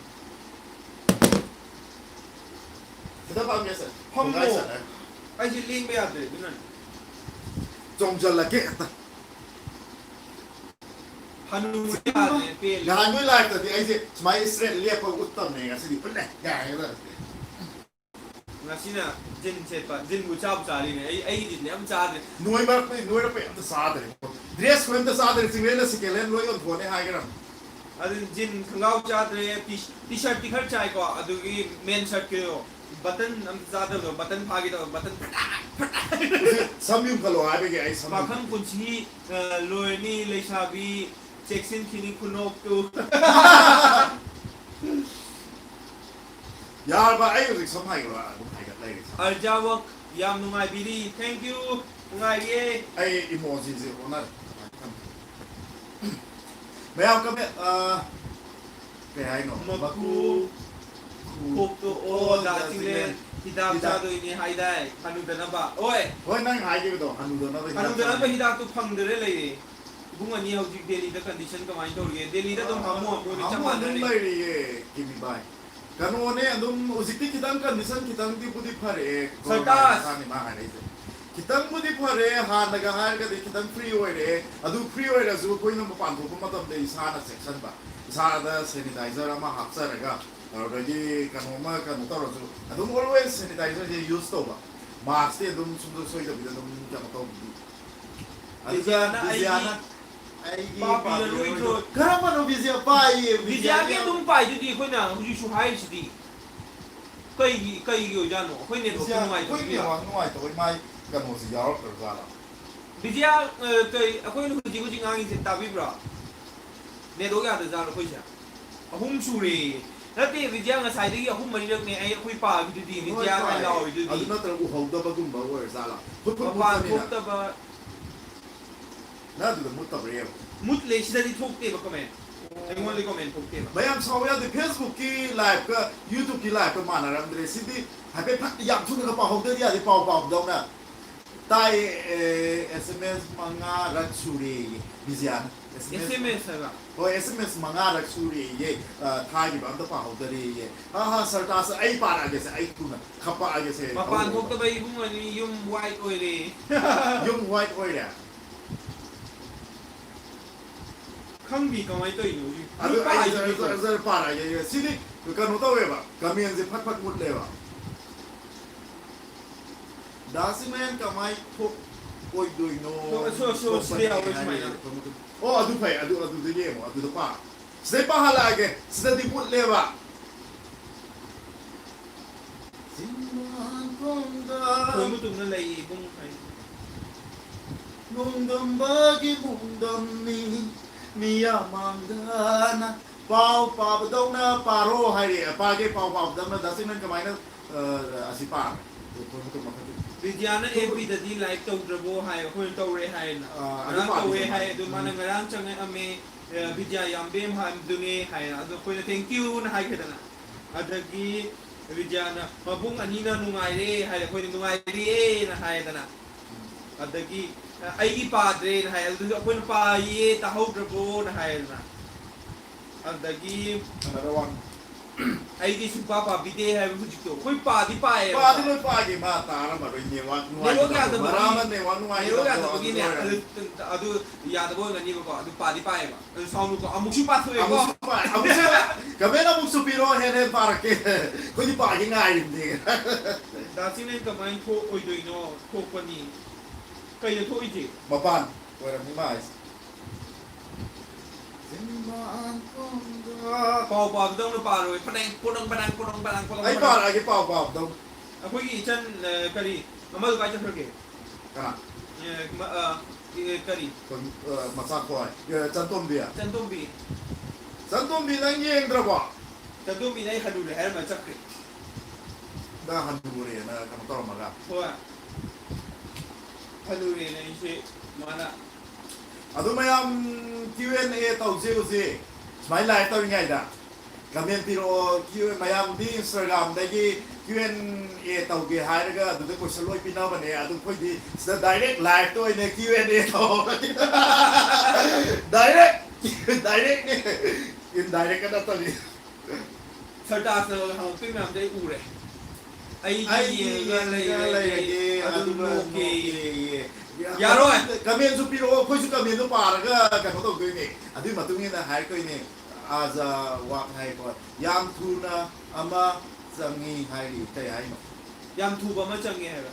คิดตั้งความเบี้ยสิ ห้องโมไอ้ชิลลิงไปอะไรดูนั่น จงจะละเกะตา ฮันูเร่เนี่ยเปลี่ยน งานไม่ไล่แต่ที่ไอ้สิสมัยอิสราเอลเรียกว่าอุตตมเนี่ยกันสิเป็นแหล่งใหญ่เลย งั้นสินะจินเสร็จปะจินบูชาบูชาลีเนี่ยไอ้จินเนี่ยมันชาเนี่ย หน่วยมาหน่วยเราไปอันตรายเลยเดรสคนอันตรายเลยสิ่งเล่นสิ่งเล่นรวยกันทั่วเนี่ยหายกัน ಅದು ಜಿನ್ ಖಂಗಾವ್ ಚಾದ್ರೆ T shirt ಟಿ ಖರ್ಚ್ ಆಯ್ಕೋ ಅದು ಈ ಮೇನ್ ಶರ್ಟ್ ಕೆ ಬಟನ್ ನಮ್ ಜಾದ ಬಟನ್ ಭಾಗಿದ button Samyum kalau ada ke ai samyum. ಪಾಖಂ ಕುಂಚಿ ಲೋಯನಿ ಲೈಸಾಬಿ ಚೆಕ್ಸಿನ್ ಖಿನಿ ಖುನೋಕ್ ತು Yaar ba ai usik samhai kalau ada bukan ai lagi. ಅರ್ಜಾವಕ್ ಯಾಮ್ ನುಂಗಾಯ್ ಬಿರಿ ಥ್ಯಾಂಕ್ ಯು ನುಂಗಾಯ್ ಗೆ Ai emoji sih onar. Mayam kami kayak ai no. มะกูคุกตุโอดาจิเลนฮิดาบจาโดยนี่ไฮได้ฮันุเดนะบะโอ้ย Hoi nang hai ke betul. Anu dona tu. ฮันุเดนะบะฮิดาตุพังเดเรเลยบุ้งอันนี้เขาจิเดลีดcondition ก็ไม่ตัวเองเดลีดต้องทำมั่วกูนี่จังหวะ Kamu นั้น adum เลย lagi ye kimi bai. Kanu one adum usik ti kitang kan nisan kitang ti pudi pare. Sartas. Sani ma hai itu. Kitang pudi pare ha naga hai ka di kitang free oi re. Adu free oi ra su koi nam pan ko matam de isana section ba. Isana sanitizer ama hapsa raga. Already kanu ma kanu taro su. Adum always sanitizer je use to ba. Mask ti adum sundu soi da bi adum kanu to. Viziana ai Papi na lui jo. Caramba, não vizia pai. วิจารณ์ตุ้งไปดีคนน่ะคุณชูหายสิดีก็อีกอยู่จ้าหนูคนเนี่ยถูกตุ้งไป Foi que não é, então mais que não se já para usar lá. วิจารณ์ก็คนนู้นจริงจริงอ่างอินเสตาบิบราเนี่ยดูกันแต่จ้าเราคุยจ้ะหุ่มชูรีแล้วที่วิจารณ์ก็ใส่ดีหุ่มมันเรื่องเนี่ยไอ้คุยป่าวิดีวิจารณ์ไอ้เราวิดี Ado na trago o hau da bagum ba o usar lá. Foi ป่า por ป่า conta ทุก minha. ตะบะ Nada do muito breve. มุดเลยสิได้ทุกเตะบักแม่ ꯑꯩꯉꯣꯟꯗ comment ꯊꯣꯛꯇꯦꯕ ꯃꯌꯥꯝ ꯁꯥꯎꯕ ꯌꯥꯗꯦ ꯐꯦꯁꯕꯨꯛꯀꯤ ꯂꯥꯏꯚꯀ ꯌꯨꯇꯨꯕꯀꯤ ꯂꯥꯏꯚꯀ ꯃꯥꯟꯅꯔꯝꯗ꯭ꯔꯦ ꯁꯤꯗꯤ ꯍꯥꯏꯐꯦꯠ ꯌꯥꯝ ꯊꯨꯅꯒ ꯄꯥꯎꯍꯧꯗ꯭ꯔꯗꯤ ꯌꯥꯗꯦ ꯄꯥꯎꯗꯧꯅ ꯇꯥꯏ SMS 5ꯔꯛ ꯁꯨꯔꯦꯌꯦ ꯕꯤꯖꯤꯌꯥꯅ SMS ꯍꯥꯏꯕ ꯍꯣꯏ SMS 5ꯔꯛ ꯁꯨꯔꯦꯌꯦ ꯊꯥꯈꯤꯕ ꯑꯝꯇ ꯄꯥꯍꯧꯗꯔꯦꯌꯦ ꯍꯥ ꯁꯔꯇꯥꯁ ꯑꯩ ꯄꯥꯔꯛꯑꯒꯦꯁꯦ ꯑꯩ ꯊꯨꯅ ꯈꯞꯄꯛꯑꯒꯦꯁꯦ ꯃꯄꯥꯟ ꯊꯣꯛꯇꯕ ꯏꯕꯨꯡ ꯑꯅꯤ ꯌꯨꯝ ꯋꯥꯏꯠ ꯑꯣꯏꯔꯦ ꯌꯨꯝ ꯋꯥꯏꯠ ꯑꯣꯏꯔꯦ ꯈꯪꯕꯤ ꯀꯃꯥꯏꯅ ꯇꯧꯔꯤꯅꯣ ꯑꯗꯨ ꯍꯧꯖꯤꯛ ꯑꯩ ꯄꯥꯏꯗꯨꯗꯤꯀꯣ ꯖꯔ ꯄꯥꯔꯛꯑꯒꯦ ꯁꯤꯗꯤ ꯀꯩꯅꯣ ꯇꯧꯋꯦꯕ ꯀꯃꯦꯟꯁꯦ ꯐꯠ ꯐꯠ ꯃꯨꯠꯂꯦꯕ ꯗꯥꯁꯤꯃꯦꯟ ꯀꯃꯥꯏ ꯊꯣꯛꯑꯣꯏꯗꯣꯏꯅꯣ ꯁꯤꯗ ꯌꯥꯎꯋꯦ ꯁꯨꯃꯥꯏꯅ ꯑꯣ ꯑꯗꯨ ꯐꯩ ꯑꯗꯨꯗ ꯌꯦꯡꯉꯣ ꯑꯗꯨꯗ ꯄꯥ ꯁꯤꯗꯩ ꯄꯥꯍꯜꯂꯛꯑꯒꯦ ꯁꯤꯗꯗꯤ ꯃꯨꯠꯂꯦꯕ ꯈꯣꯏ ꯃꯇꯨꯡꯗ ꯂꯩ ꯏꯕꯨꯡ ꯍꯥꯏ ꯅꯣꯡꯗꯝꯕꯒꯤ ꯃꯨꯡꯗꯝꯅꯤ ꯃꯤꯌꯥꯃꯥꯡꯗꯅ ꯄꯥꯎ ꯄꯥꯕꯗꯧꯅ ꯄꯥꯔꯣ ꯍꯥꯏꯔꯦ ꯄꯥꯒꯦ ꯄꯥꯎ ꯄꯥꯕꯗꯧꯅ ꯗꯥꯁꯤꯃꯦꯟ ꯀꯃꯥꯏꯅ ꯑꯁꯤ ꯄꯥꯔꯦ ꯕꯤꯗ꯭ꯌꯥꯅ FBꯗꯗꯤ ꯂꯥꯏꯛ ꯇꯧꯗ꯭ꯔꯕꯣ ꯍꯥꯏ ꯑꯩꯈꯣꯏꯅ ꯇꯧꯔꯦ ꯍꯥꯏꯅ ꯑꯗꯨ ꯉꯔꯥꯡ ꯄꯥꯗꯤ ꯇꯧꯋꯦ ꯍꯥꯏ ꯀꯃꯥꯏꯅ? ꯑꯗꯨ ꯃꯥꯅ ꯉꯔꯥꯡ ꯆꯪꯉꯛꯑꯝꯃꯦ ꯕꯤꯗ꯭ꯌꯥ ꯌꯥꯝꯕꯦꯝ ꯍꯥꯏꯕꯗꯨꯅꯦ ꯍꯥꯏꯅ ꯑꯗꯣ ꯑꯩꯈꯣꯏꯅ ꯊꯦꯡꯀ꯭ꯌꯨꯅ ꯍꯥꯏꯈꯤꯗꯅ ꯑꯗꯒꯤ ꯕꯤꯗ꯭ꯌꯥꯅ ꯃꯕꯨꯡ ꯑꯅꯤꯅ ꯅꯨꯡꯉꯥꯏꯔꯦ ꯍꯥꯏ ꯑꯩꯈꯣꯏꯅ ꯅꯨꯡꯉꯥꯏꯔꯤꯌꯦꯅ ꯍꯥꯏꯗꯅ ꯑꯗꯒꯤ ꯑꯩꯒꯤ ꯄꯥꯗ꯭ꯔꯦꯅ ꯍꯥꯏ ꯑꯗꯨꯁꯨ ꯑꯩꯈꯣꯏꯅ ꯄꯥꯏꯌꯦ ꯇꯥꯍꯧꯗ꯭ꯔꯕꯣꯅ ꯍꯥꯏꯗꯅ ꯑꯗꯒꯤ ꯑꯩꯗꯤ ꯁꯨꯡꯄꯥ ꯄꯥꯕꯤꯗꯦ ꯍꯥꯏꯕ ꯍꯧꯖꯤꯛꯇꯣ ꯑꯩꯈꯣꯏ ꯄꯥꯗꯤ ꯄꯥꯏꯌꯦꯕ ꯄꯥꯗꯤ ꯂꯣꯏ ꯄꯥꯒꯦ ꯃꯥ ꯇꯥꯔꯝꯃꯔꯣꯏ ꯅꯦꯠꯋꯥꯛ ꯅꯨꯡꯉꯥꯏꯇꯕ ꯃꯔꯝ ꯑꯃ ꯅꯦꯠꯋꯥꯛ ꯅꯨꯡꯉꯥꯏꯇꯕꯗꯣ ꯑꯗꯨꯗ ꯌꯥꯗꯕꯒꯤꯅꯦ ꯑꯣꯏꯔꯝꯅꯤ ꯑꯗꯨ ꯌꯥꯗꯕ ꯑꯣꯏꯒꯅꯤꯕꯀꯣ ꯑꯗꯨ ꯄꯥꯗꯤ ꯄꯥꯏꯌꯦꯕ ꯑꯗꯨ ꯁꯥꯎꯟꯗꯨꯀꯣ ꯑꯃꯨꯛꯁꯨ ꯄꯥꯊꯣꯛꯑꯦꯀꯣ ꯑꯃꯨꯛꯁꯨ ꯀꯃꯦꯟ ꯑꯃꯨꯛꯁꯨ ꯄꯤꯔꯣ ꯍꯦꯟꯅ ꯄꯥꯔꯛꯀꯦ ꯑꯩꯈꯣꯏꯗꯤ ꯄꯥꯒꯦ ꯉꯥꯏꯔꯤꯕꯅꯦ ꯗꯥꯁꯤꯅꯦ ꯀꯃꯥꯏꯅ ꯊꯣꯛꯑꯣꯏꯗꯣꯏꯅꯣ ꯊꯣꯛꯄꯅꯤ ꯀꯩꯗ ꯊꯣꯛꯏꯁꯦ ꯃꯄꯥꯟ ꯑꯣꯏꯔꯝꯅꯤ ꯃꯥ ꯍꯥꯏꯁꯦ ꯄꯥꯎ ꯄꯥꯕꯗꯧꯅ ꯄꯥꯔꯣꯏ ꯐꯅꯦꯛ ꯑꯩ ꯄꯥꯔꯛꯑꯒꯦ ꯄꯥꯎ ꯄꯥꯕꯗꯧ ꯑꯩꯈꯣꯏꯒꯤ ꯏꯆꯟ ꯀꯔꯤ ꯑꯃꯗꯨ ꯀꯥꯏ ꯆꯠꯈ꯭ꯔꯒꯦ ꯀꯅꯥ ꯀꯔꯤ ꯃꯆꯥ ꯈ꯭ꯋꯥꯏ ꯆꯟꯇꯣꯝꯕꯤ ꯆꯟꯇꯣꯝꯕꯤ ꯆꯟꯇꯣꯝꯕꯤ ꯅꯪ ꯌꯦꯡꯗ꯭ꯔꯕꯣ ꯆꯟꯇꯣꯝꯕꯤꯅ ꯑꯩ ꯍꯟꯅꯨꯔꯦ ꯍꯥꯏꯔꯝꯃ ꯆꯠꯈ꯭ꯔꯦ ꯅꯪ ꯍꯟꯅꯨꯔꯦꯅ ꯀꯩꯅꯣ ꯇꯧꯔꯝꯃꯒ ꯍꯣꯏ ꯍꯟꯅꯨꯔꯦꯅ ꯑꯩꯁꯦ ꯃꯥꯅ ꯑꯗꯨ ꯃꯌꯥꯝ Q&A ꯇꯧꯁꯦ ꯍꯧꯖꯤꯛ ꯁꯨꯃꯥꯏꯅ ꯂꯥꯏꯚ ꯇꯧꯔꯤꯉꯩꯗ ꯀꯃꯦꯟ ꯄꯤꯔꯛꯑꯣ ꯃꯌꯥꯝꯗꯤ ꯏꯟꯁꯇꯥꯒ꯭ꯔꯥꯝꯗꯒꯤ Q&A ꯇꯧꯒꯦ ꯍꯥꯏꯔꯒ ꯑꯗꯨꯗ ꯀꯣꯏꯁꯟ ꯂꯣꯏ ꯄꯤꯅꯕꯅꯦ ꯑꯗꯨ ꯑꯩꯈꯣꯏꯗꯤ ꯁꯤꯗ ꯗꯥꯏꯔꯦꯛ ꯂꯥꯏꯚꯇ ꯑꯣꯏꯅ Q&A ꯇꯧꯔꯒꯦ ꯗꯥꯏꯔꯦꯛꯅꯦ ꯏꯟꯗꯥꯏꯔꯦꯛꯀ ꯅꯠꯇꯕꯤ ꯁꯔꯇꯥꯁꯅ ꯍꯪꯉꯛꯇꯣꯏ ꯃꯌꯥꯝꯗꯣ ꯑꯩ ꯎꯔꯦ ꯑꯩꯒꯤ ꯌꯦꯡꯉꯒ ꯂꯩꯔꯒꯦ ꯑꯗꯨ ꯅꯣꯛꯀꯦ ꯌꯥꯔꯣꯏ ꯀꯃꯦꯟꯁꯨ ꯄꯤꯔꯛꯑꯣ ꯑꯩꯈꯣꯏꯁꯨ ꯀꯃꯦꯟꯗꯣ ꯄꯥꯔꯒ ꯀꯩꯅꯣ ꯇꯧꯗꯣꯏꯅꯦ ꯑꯗꯨꯒꯤ ꯃꯇꯨꯡ ꯏꯟꯅ ꯍꯥꯏꯔꯛꯇꯣꯏꯅꯦ ꯑꯥꯖꯥ ꯋꯥꯛ ꯍꯥꯏꯀꯣ ꯌꯥꯝ ꯊꯨꯅ ꯑꯃ ꯆꯪꯉꯤ ꯍꯥꯏꯔꯤ ꯀꯩ ꯍꯥꯏꯅꯣ ꯌꯥꯝ ꯊꯨꯕ ꯑꯃ ꯆꯪꯉꯦ ꯍꯥꯏꯕ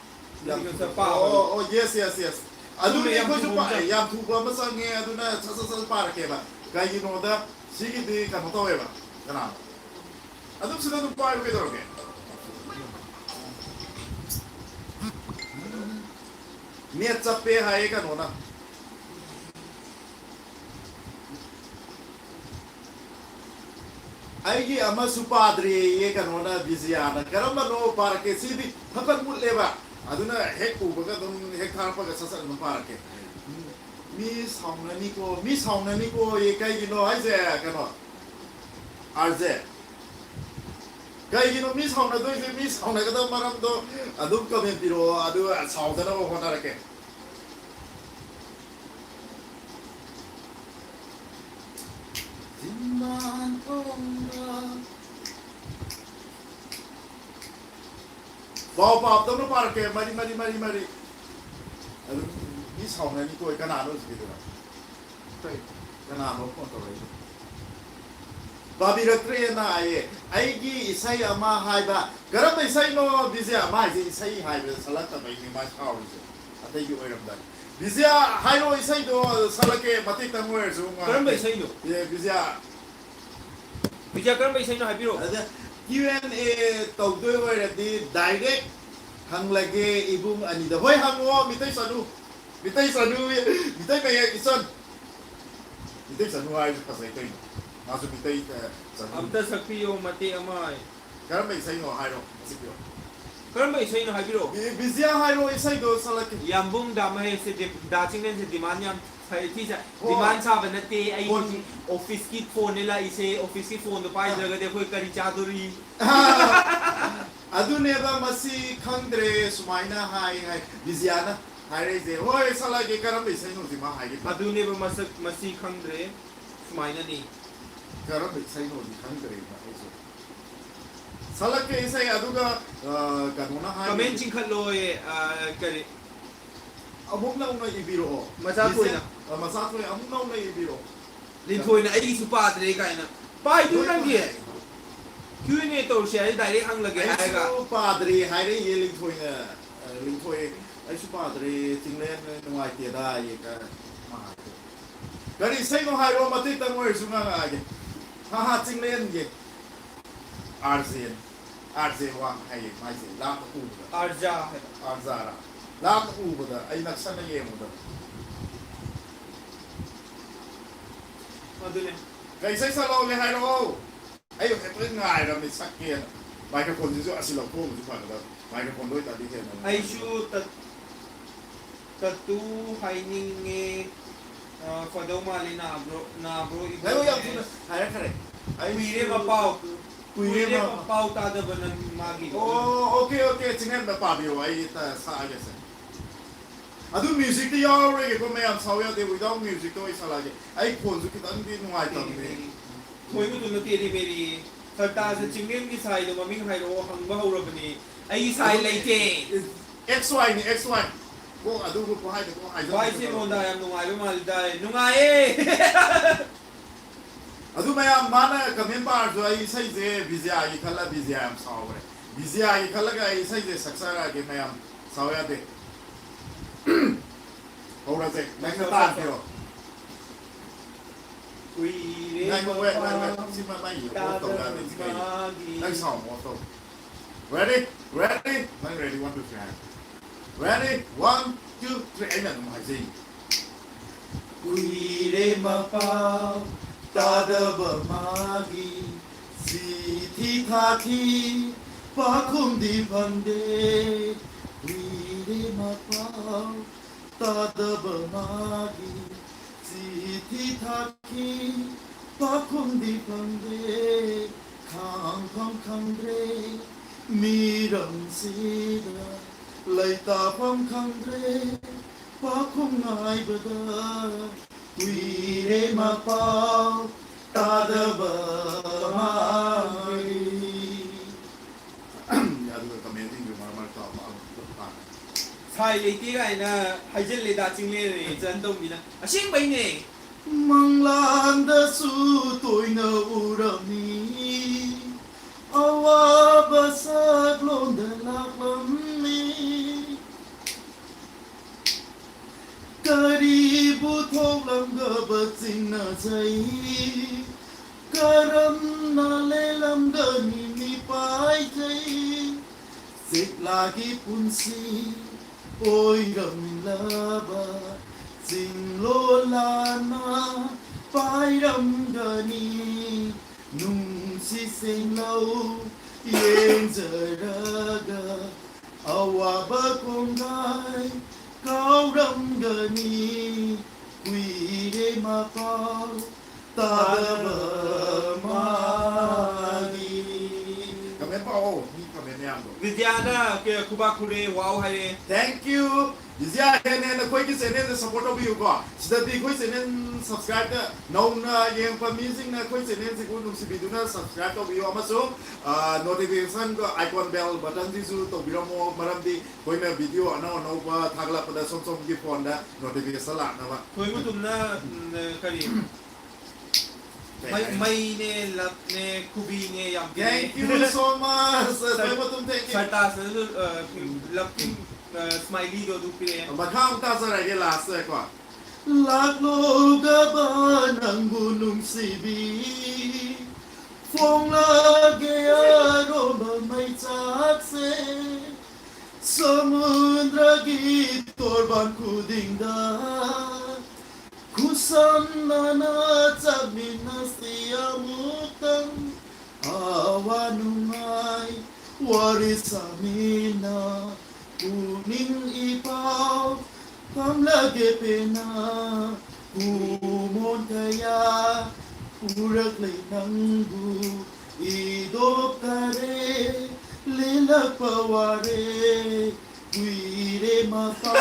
ꯑꯣ ꯌꯦꯁ ꯑꯗꯨꯅꯦ ꯌꯥꯝ ꯑꯩꯈꯣꯏꯁꯨ ꯊꯨꯕ ꯑꯃ ꯌꯥꯝ ꯊꯨꯕ ꯑꯃ ꯆꯪꯉꯦ ꯑꯗꯨꯅ ꯁꯠ ꯄꯥꯔꯛꯀꯦꯕ ꯀꯩꯒꯤꯅꯣꯗ ꯁꯤꯒꯤꯗꯤ ꯀꯩꯅꯣ ꯇꯧꯋꯦꯕ ꯀꯅꯥꯅꯣ ꯑꯗꯨꯝ ꯁꯤꯗ ꯑꯗꯨꯝ ꯄꯥꯏꯕ ꯀꯩꯗꯧꯔꯒꯦ ꯅꯦꯠ ꯆꯞꯄꯦ ꯍꯥꯏꯌꯦ ꯀꯩꯅꯣꯅ ꯑꯩꯒꯤ ꯑꯃꯁꯨ ꯄꯥꯗ꯭ꯔꯦꯌꯦ ꯀꯩꯅꯣꯅ ꯕꯤꯖꯤꯌꯥꯅ ꯀꯔꯝꯕꯅꯣ ꯄꯥꯔꯛꯀꯦ ꯁꯤꯗꯤ ꯐꯠ ꯃꯨꯠꯂꯦꯕ ꯑꯗꯨꯅ ꯍꯦꯛ ꯎꯕꯒ ꯑꯗꯨꯝ ꯍꯦꯛ ꯊꯥꯔꯛꯄꯒ ꯁꯠ ꯑꯗꯨꯝ ꯄꯥꯔꯛꯀꯦ ꯃꯤ ꯁꯥꯎꯅꯅꯤꯀꯣ ꯀꯩꯒꯤꯅꯣ ꯍꯥꯏꯁꯦ ꯀꯩꯅꯣ ꯑꯥꯔꯖꯦ ꯀꯩꯒꯤꯅꯣ ꯃꯤ ꯁꯥꯎꯅꯗꯣꯏꯁꯦ ꯃꯤ ꯁꯥꯎꯅꯒꯗꯕ ꯃꯔꯝꯗꯣ ꯑꯗꯨꯝ ꯀꯃꯦꯟ ꯄꯤꯔꯛꯑꯣ ꯑꯗꯨꯒ ꯁꯥꯎꯗꯅꯕ ꯍꯣꯠꯅꯔꯛꯀꯦ ꯄꯥꯎ ꯄꯥꯕꯗꯧꯅ ꯄꯥꯔꯛꯀꯦ ꯃꯔꯤ ꯑꯗꯨꯝ ꯃꯤ ꯁꯥꯎꯅꯅꯤꯀꯣ ꯀꯅꯥꯅꯣ ꯍꯧꯖꯤꯛꯀꯤꯗꯨꯅ ꯀꯅꯥꯅꯣ ꯐꯣꯟ ꯇꯧꯔꯛꯏꯁꯦ ꯄꯥꯕꯤꯔꯛꯇ꯭ꯔꯦꯅ ꯍꯥꯏꯌꯦ ꯑꯩꯒꯤ ꯏꯁꯩ ꯑꯃ ꯍꯥꯏꯕ ꯀꯔꯝꯕ ꯏꯁꯩꯅꯣ ꯕꯤꯖꯌ ꯃꯥ ꯍꯥꯏꯁꯦ ꯏꯁꯩ ꯍꯥꯏꯕꯗ ꯁꯜꯂꯛꯇꯕꯩꯅꯦ ꯃꯥ ꯁꯥꯎꯔꯤꯁꯦ ꯑꯇꯩꯒꯤ ꯑꯣꯏꯔꯝꯗꯥꯏ ꯕꯤꯖꯌ ꯍꯥꯏꯔꯣ ꯏꯁꯩꯗꯣ ꯁꯜꯂꯛꯀꯦ ꯃꯇꯦꯛꯇꯪ ꯑꯣꯏꯔꯁꯨ ꯀꯔꯝꯕ ꯏꯁꯩꯅꯣ ꯕꯤꯖꯌ ꯀꯔꯝꯕ ꯏꯁꯩꯅꯣ ꯍꯥꯏꯕꯤꯔꯛꯑꯣ ꯑꯗ Q&A ꯇꯧꯗꯣꯏ ꯑꯣꯏꯔꯗꯤ ꯗꯥꯏꯔꯦꯛ ꯍꯪꯂꯒꯦ ꯏꯕꯨꯡ ꯑꯅꯤꯗ ꯍꯣꯏ ꯍꯪꯉꯣ ꯃꯤꯇꯩ ꯆꯅꯨ ꯃꯤꯇꯩ ꯃꯌꯦꯛ ꯏꯆꯟ ꯃꯤꯇꯩ ꯆꯅꯨ ꯍꯥꯏꯁꯨ ꯐꯖꯩ ꯀꯩꯅꯣ ꯃꯥꯁꯨ ꯃꯤꯇꯩ ꯆꯅꯨ ꯑꯝꯇ ꯁꯛꯄꯤꯌꯣ ꯃꯇꯦꯛ ꯑꯃ ꯀꯔꯝꯕ ꯏꯁꯩꯅꯣ ꯍꯥꯏꯔꯣ ꯁꯛꯄꯤꯌꯣ ꯀꯔꯝꯕ ꯏꯁꯩꯅꯣ ꯍꯥꯏꯕꯤꯔꯛꯑꯣ ꯕꯤꯖꯤꯌꯥ ꯍꯥꯏꯔꯣ ꯏꯁꯩꯗꯣ ꯁꯛꯂꯛꯀꯦ ꯌꯥꯝꯕꯨꯡ ꯗꯥꯃꯍꯦꯁꯦ ꯗꯥꯆꯤꯡꯂꯦꯟꯁꯦ ꯗꯤꯃꯥꯟ ꯌꯥꯝ ꯊꯤꯖ ꯍꯣꯏ. ꯗꯤꯃꯥꯟ ꯁꯥꯕ ꯅꯠꯇꯦ ꯑꯩ ꯐꯣꯟ ꯑꯣꯐꯤꯁꯀꯤ ꯐꯣꯟꯅꯦ ꯂꯥꯛꯏꯁꯦ ꯑꯣꯐꯤꯁꯀꯤ ꯐꯣꯟꯗꯣ ꯄꯥꯏꯗ꯭ꯔꯒꯗꯤ ꯑꯩꯈꯣꯏ ꯀꯔꯤ ꯆꯥꯗꯣꯔꯤ ꯑꯗꯨꯅꯦꯕ ꯃꯁꯤ ꯈꯪꯗ꯭ꯔꯦ ꯁꯨꯃꯥꯏꯅ ꯍꯥꯏ ꯕꯤꯖꯤꯌꯥꯅ ꯍꯥꯏꯔꯛꯏꯁꯦ ꯍꯣꯏ ꯁꯛꯂꯛꯀꯦ ꯀꯔꯝꯕ ꯏꯁꯩꯅꯣꯁꯤ ꯃꯥ ꯍꯥꯏꯒꯦ ꯑꯗꯨꯅꯦꯕ ꯃꯁꯛ ꯃꯁꯤ ꯈꯪꯗ꯭ꯔꯦ ꯁꯨꯃꯥꯏꯅꯅꯤ ꯀꯔꯝꯕ ꯏꯁꯩꯅꯣꯗꯤ ꯈꯪꯗ꯭ꯔꯦꯕ ꯑꯩꯁꯨ ꯁꯛꯂꯛꯀꯦ ꯏꯁꯩ ꯑꯗꯨꯒ ꯀꯩꯅꯣꯅ ꯀꯃꯦꯟ ꯍꯥꯏ ꯆꯤꯡꯈꯠꯂꯣꯏ ꯀꯔꯤ ꯑꯃꯨꯛ ꯅꯧꯅ ꯏꯕꯤꯔꯛꯑꯣ ꯃꯆꯥ ꯊꯣꯏꯅ ꯃꯆꯥ ꯊꯣꯏ ꯑꯃꯨꯛ ꯅꯧꯅ ꯏꯕꯤꯔꯛꯑꯣ ꯂꯤꯟꯊꯣꯏꯅ ꯑꯩꯒꯤꯁꯨ ꯄꯥꯗ꯭ꯔꯦ ꯀꯥꯏꯅ ꯄꯥꯏꯗꯨ ꯂꯣꯏ ꯅꯪꯒꯤ ꯄꯥꯏ. Q&A ꯇꯧꯔꯁꯦ ꯍꯥꯏꯗꯤ ꯗꯥꯏꯔꯦꯛ ꯍꯪꯂꯒꯦ ꯍꯥꯏꯔꯒ ꯑꯩꯁꯨ ꯄꯥꯗ꯭ꯔꯤ ꯍꯥꯏꯔꯛꯏꯌꯦ ꯂꯤꯡꯊꯣꯏ ꯑꯩꯁꯨ ꯄꯥꯗ꯭ꯔꯤ ꯆꯤꯡꯂꯦꯟ ꯅꯨꯡꯉꯥꯏꯇꯦꯗ ꯀꯔꯤ ꯏꯁꯩꯅꯣ ꯍꯥꯏꯔꯣ ꯃꯇꯦꯛꯇꯪ ꯑꯣꯏꯔꯁꯨ ꯉꯥꯡꯉꯛꯑꯒꯦ ꯍꯥ ꯆꯤꯡꯂꯦꯟꯒꯤ ꯑꯥꯔꯖꯦ ꯋꯥꯡ ꯍꯥꯏꯌꯦ ꯃꯥꯏꯁꯦ ꯂꯥꯞꯅ ꯎꯕꯗ ꯑꯥꯔꯖꯥ ꯍꯥꯏꯕ ꯑꯥꯔꯖꯥꯔꯥ ꯂꯥꯞꯅ ꯎꯕꯗ ꯑꯩ ꯅꯛꯁꯟꯅ ꯌꯦꯡꯕꯗ ꯑꯗꯨꯅꯦ ꯀꯩ ꯏꯁꯩ ꯁꯛꯂꯛꯑꯣꯒꯦ ꯍꯥꯏꯔꯛꯑꯣ ꯑꯩ ꯍꯦꯛꯇ ꯉꯥꯏꯔꯕꯅꯤ ꯁꯛꯀꯦꯅ ꯃꯥꯏꯀ꯭ꯔꯣꯐꯣꯟꯁꯤꯁꯨ ꯑꯁꯤ ꯂꯧꯊꯣꯛꯑꯕꯁꯨ ꯐꯒꯗꯕ ꯃꯥꯏꯀ꯭ꯔꯣꯐꯣꯟꯗ ꯑꯣꯏꯇꯥꯔꯗꯤ ꯍꯦꯟꯅ ꯑꯩꯁꯨ ꯇꯠꯇꯨ ꯍꯥꯏꯅꯤꯡꯉꯦ ꯐꯗꯧ ꯃꯥꯜꯂꯤ ꯅꯥꯕ꯭ꯔꯣ ꯉꯥꯏꯈꯣ ꯌꯥꯝ ꯊꯨꯅ ꯍꯥꯏꯔꯛꯈ꯭ꯔꯦ ꯀꯨꯏꯔꯦ ꯃꯄꯥꯎ ꯀꯨꯏꯔꯦ ꯄꯥꯎ ꯇꯥꯗꯕ ꯅꯪ ꯃꯥꯒꯤꯗꯣ ꯑꯣꯀꯦ ꯆꯤꯡꯍꯦꯟꯗ ꯄꯥꯕꯤꯌꯣ ꯑꯩ ꯁꯛꯑꯒꯦꯁꯦ ꯑꯗꯨ ꯃ꯭ꯌꯨꯖꯤꯛꯇꯤ ꯌꯥꯎꯔꯔꯣꯏꯒꯦꯀꯣ ꯃꯌꯥꯝ ꯁꯥꯎ ꯌꯥꯗꯦ ꯋꯤꯗꯥꯎꯠ ꯃ꯭ꯌꯨꯖꯤꯛꯇ ꯑꯣꯏ ꯁꯛꯂꯛꯑꯒꯦ ꯑꯩ ꯐꯣꯟꯁꯨ ꯈꯤꯇꯪꯗꯤ ꯅꯨꯡꯉꯥꯏꯇꯕꯅꯦ ꯊꯣꯏꯕꯗꯨꯅ ꯇꯦꯔꯤ ꯃꯦꯔꯤ ꯁꯔꯇꯥꯁꯦ ꯆꯤꯡꯂꯦꯟꯒꯤ ꯁꯥꯏꯗꯣ ꯃꯃꯤꯡ ꯍꯥꯏꯔꯛꯑꯣ ꯍꯪꯕ ꯍꯧꯔꯕꯅꯤ ꯑꯩꯒꯤ ꯁꯥꯏ ꯂꯩꯇꯦ ꯑꯦꯛꯁ ꯋꯥꯏꯅꯤ ꯑꯦꯛꯁ ꯋꯥꯏ ꯀꯣ ꯑꯗꯨꯕꯨ ꯍꯥꯏꯗ ꯀꯣ ꯚꯥꯏꯁꯦ ꯃꯣꯟꯗꯥ ꯍꯥꯏꯖ ꯌꯥꯝ ꯅꯨꯡꯉꯥꯏꯕ ꯃꯥꯜꯂꯤꯗ ꯅꯨꯡꯉꯥꯏꯌꯦ ꯑꯗꯨ ꯃꯌꯥꯝ ꯃꯥꯅ ꯀꯃꯦꯟ ꯄꯥꯔꯁꯨ ꯑꯩ ꯏꯁꯩꯁꯦ ꯕꯤꯖꯤꯌꯥꯒꯤ ꯈꯜꯂ ꯕꯤꯖꯤꯌꯥ ꯌꯥꯝ ꯁꯥꯎꯈ꯭ꯔꯦ ꯕꯤꯖꯤꯌꯥꯒꯤ ꯈꯜꯂꯒ ꯑꯩ ꯏꯁꯩꯁꯦ ꯁꯛꯆꯔꯛꯑꯒꯦ ꯃꯌꯥꯝ ꯁꯥꯎ ꯌꯥꯗꯦ ꯍꯧꯔꯁꯦ ꯅꯪꯅ ꯇꯥꯟꯄꯤꯔꯣ ꯀꯨꯏꯔꯦ ꯁꯤꯃ ꯃꯥꯒꯤ ꯑꯣꯐ ꯇꯧ ꯌꯥꯗꯦ ꯁꯤ ꯀꯩ ꯅꯪ ꯁꯥꯎꯟ ꯑꯣꯐ ꯇꯧ ready ꯅꯪ ready 1 2 3 ꯍꯥꯏ ready 1 2 3 ꯑꯩꯅ ꯑꯗꯨꯝ ꯍꯥꯏꯖꯩ ꯀꯨꯏꯔꯦ ꯃꯄꯥꯎ ꯇꯥꯗꯕ ꯃꯥꯒꯤ ꯆꯤꯊꯤ ꯊꯥꯈꯤ ꯄꯥꯈꯨꯝꯗꯤ ꯐꯪꯗꯦ ꯀꯨꯏꯔꯦ ꯃꯄꯥꯎ ꯇꯥꯗꯕ ꯃꯥꯒꯤ ꯆꯤꯊꯤ ꯊꯥꯈꯤ ꯄꯥꯈꯨꯝꯗꯤ ꯐꯪꯗꯦ ꯈꯥꯡꯐꯝ ꯈꯪꯗ꯭ꯔꯦ ꯃꯤꯔꯝꯁꯤꯗ ꯂꯩꯇꯥꯐꯝ ꯈꯪꯗ꯭ꯔꯦ ꯄꯥꯈꯨꯝ ꯉꯥꯏꯕꯗ ꯀꯨꯏꯔꯦ ꯃꯄꯥꯎ ꯇꯥꯗꯕ ꯃꯥꯒꯤ ꯑꯗꯨꯒ ꯀꯃꯦꯟꯁꯤꯡꯁꯨ ꯃꯔꯛ ꯃꯔꯛꯇ ꯁꯥꯏ ꯂꯩꯇꯦ ꯀꯥꯏꯅ ꯍꯥꯏꯖꯤꯜꯂꯦꯗ ꯆꯤꯡꯂꯦꯟꯅꯦ ꯆꯟ ꯇꯧꯕꯤꯅ ꯑꯁꯦꯡꯕꯩꯅꯦ ꯃꯪꯂꯥꯟꯗꯁꯨ ꯇꯣꯏꯅ ꯎꯔꯝꯃꯤ ꯑꯋꯥꯕ ꯁꯛꯂꯣꯟꯗ ꯂꯥꯛꯂꯝꯃꯤ ꯀꯔꯤꯕꯨ ꯊꯣꯛꯂꯝꯒꯕ ꯆꯤꯡꯅꯖꯩ ꯀꯔꯝꯅ ꯂꯦꯜꯂꯝꯒꯅꯤ ꯃꯤꯄꯥꯏꯖꯩ ꯆꯤꯛꯂꯥꯒꯤ ꯄꯨꯟꯁꯤ ꯑꯣꯏꯔꯝꯂꯕ ꯆꯤꯡꯂꯣꯂꯥꯅ ꯄꯥꯏꯔꯝꯒꯅꯤ ꯅꯨꯡꯁꯤ ꯁꯦꯡꯂꯧ ꯌꯦꯡꯖꯔꯒ ꯑꯋꯥꯕ ꯀꯣꯡꯒꯥꯏ ꯀꯥꯎꯔꯝꯒꯅꯤ ꯀꯨꯏꯔꯦ ꯃꯄꯥꯎ ꯇꯥꯗꯕ ꯃꯥꯒꯤ ꯀꯃꯦꯟ ꯄꯥꯎ ꯃꯤ ꯀꯃꯦꯟ ꯃꯌꯥꯝꯗꯣ ꯕꯤꯗ꯭ꯌꯥꯅ ꯈꯨꯕꯥꯛ ꯈꯨꯔꯦ ꯋꯥꯎ ꯍꯥꯏꯔꯦ ꯊꯦꯡꯛ ꯌꯨ ꯕꯤꯖꯤꯌꯥ ꯍꯦꯟꯅ ꯑꯩꯈꯣꯏꯒꯤ ꯆꯦꯅꯦꯜꯗ ꯁꯞꯄꯣꯔꯠ ꯇꯧꯕꯤꯌꯨꯀꯣ ꯁꯤꯗꯗꯤ ꯑꯩꯈꯣꯏ ꯆꯦꯅꯦꯜ ꯁꯕꯁꯀ꯭ꯔꯥꯏꯕꯇ ꯅꯧꯅ ꯌꯦꯡꯉꯛꯄ ꯃꯤꯁꯤꯡꯅ ꯑꯩꯈꯣꯏ ꯆꯦꯅꯦꯜꯁꯤꯕꯨ ꯅꯨꯡꯁꯤꯕꯤꯗꯨꯅ ꯁꯕꯁꯀ꯭ꯔꯥꯏꯕ ꯇꯧꯕꯤꯌꯨ ꯑꯃꯁꯨꯡ ꯅꯣꯇꯤꯐꯤꯀꯦꯁꯟ ꯑꯥꯏꯀꯣꯟ ꯕꯦꯜ ꯕꯇꯟꯁꯤꯁꯨ ꯇꯧꯕꯤꯔꯝꯃꯣ ꯃꯔꯝꯗꯤ ꯑꯩꯈꯣꯏꯅ ꯚꯤꯗꯤꯑꯣ ꯑꯅꯧ ꯑꯅꯧꯕ ꯊꯥꯒꯠꯂꯛꯄꯗ ꯁꯣꯝꯒꯤ ꯐꯣꯟꯗ ꯅꯣꯇꯤꯐꯤꯀꯦꯁꯟ ꯂꯥꯛꯅꯕ ꯊꯣꯏꯕꯨꯇꯨꯝꯅ ꯀꯔꯤ ꯃꯩꯅꯦ ꯂꯞꯅꯦ ꯈꯨꯕꯤꯅꯦ ꯌꯥꯝ ꯊꯦꯡꯛ ꯌꯨ ꯁꯣ ꯃꯆ ꯊꯣꯏꯕꯨꯇꯨꯝ ꯊꯦꯡꯛ ꯌꯨ ꯁꯔꯇꯥꯁꯇꯁꯨ ꯂꯞꯀꯤ ꯁ꯭ꯃꯥꯏꯂꯤꯗꯣ ꯑꯗꯨ ꯄꯤꯔꯛꯑꯦ ꯃꯈꯥ ꯑꯃꯨꯛ ꯇꯥꯖꯔꯛꯑꯒꯦ ꯂꯥꯁꯇꯀꯣ ꯂꯥꯛꯂꯣꯒꯕ ꯅꯪꯕꯨ ꯅꯨꯡꯁꯤꯕꯤ ꯐꯣꯡꯂꯒꯦ ꯑꯔꯣꯝꯕ ꯃꯩꯆꯥꯛꯁꯦ ꯁꯃꯨꯗ꯭ꯔꯒꯤ ꯇꯣꯔꯕꯥꯟ ꯈꯨꯗꯤꯡꯗ ꯈꯨꯁꯝꯅꯅ ꯆꯠꯃꯤꯟꯅꯁꯤ ꯑꯃꯨꯛꯇꯪ ꯑꯋꯥ ꯅꯨꯡꯉꯥꯏ warisamina kuning ipaw kamlage pena kumon kaya urak lay nanggu idop kare lilak paware guire mata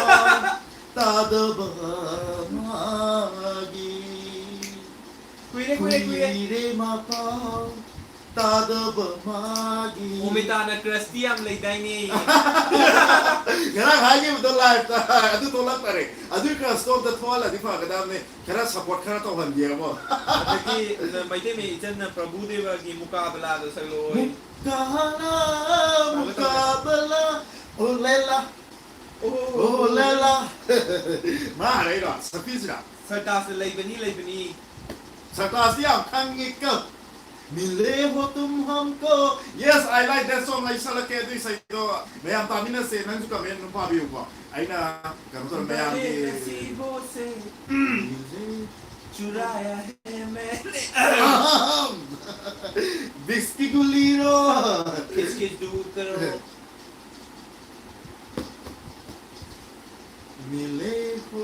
tadaba magi คุยได้คุยได้คุยได้ guire mata tadaba magi โอเมตานะกระเทียมเลยได้นี่ Kaya hagi betul lah, itu tolak tarik. Aduh kalau stop the toilet di mana kadang ni, kaya support kaya tahu kan dia mo. ตะกี้ไม่ได้มีจันนะประบูเดวากีมุกาเบลาตัวสักโลย Mukana, mukabala, oh lela, โอ้ oh lela. Mana ini lah, sepis lah. สตาร์สเลยเป็นนี่เลยเป็นนี่ Setelah siang kang ikut. Mile ho tum humko. Yes, I like that song. I salah kaya tu saya tu. Mayam tamina se nanti juga main numpa biu ko. Aina kamu tu mayam di. नसीबो से चुराया है मैंने Biski guliro. किसके दूर करो Mile ho.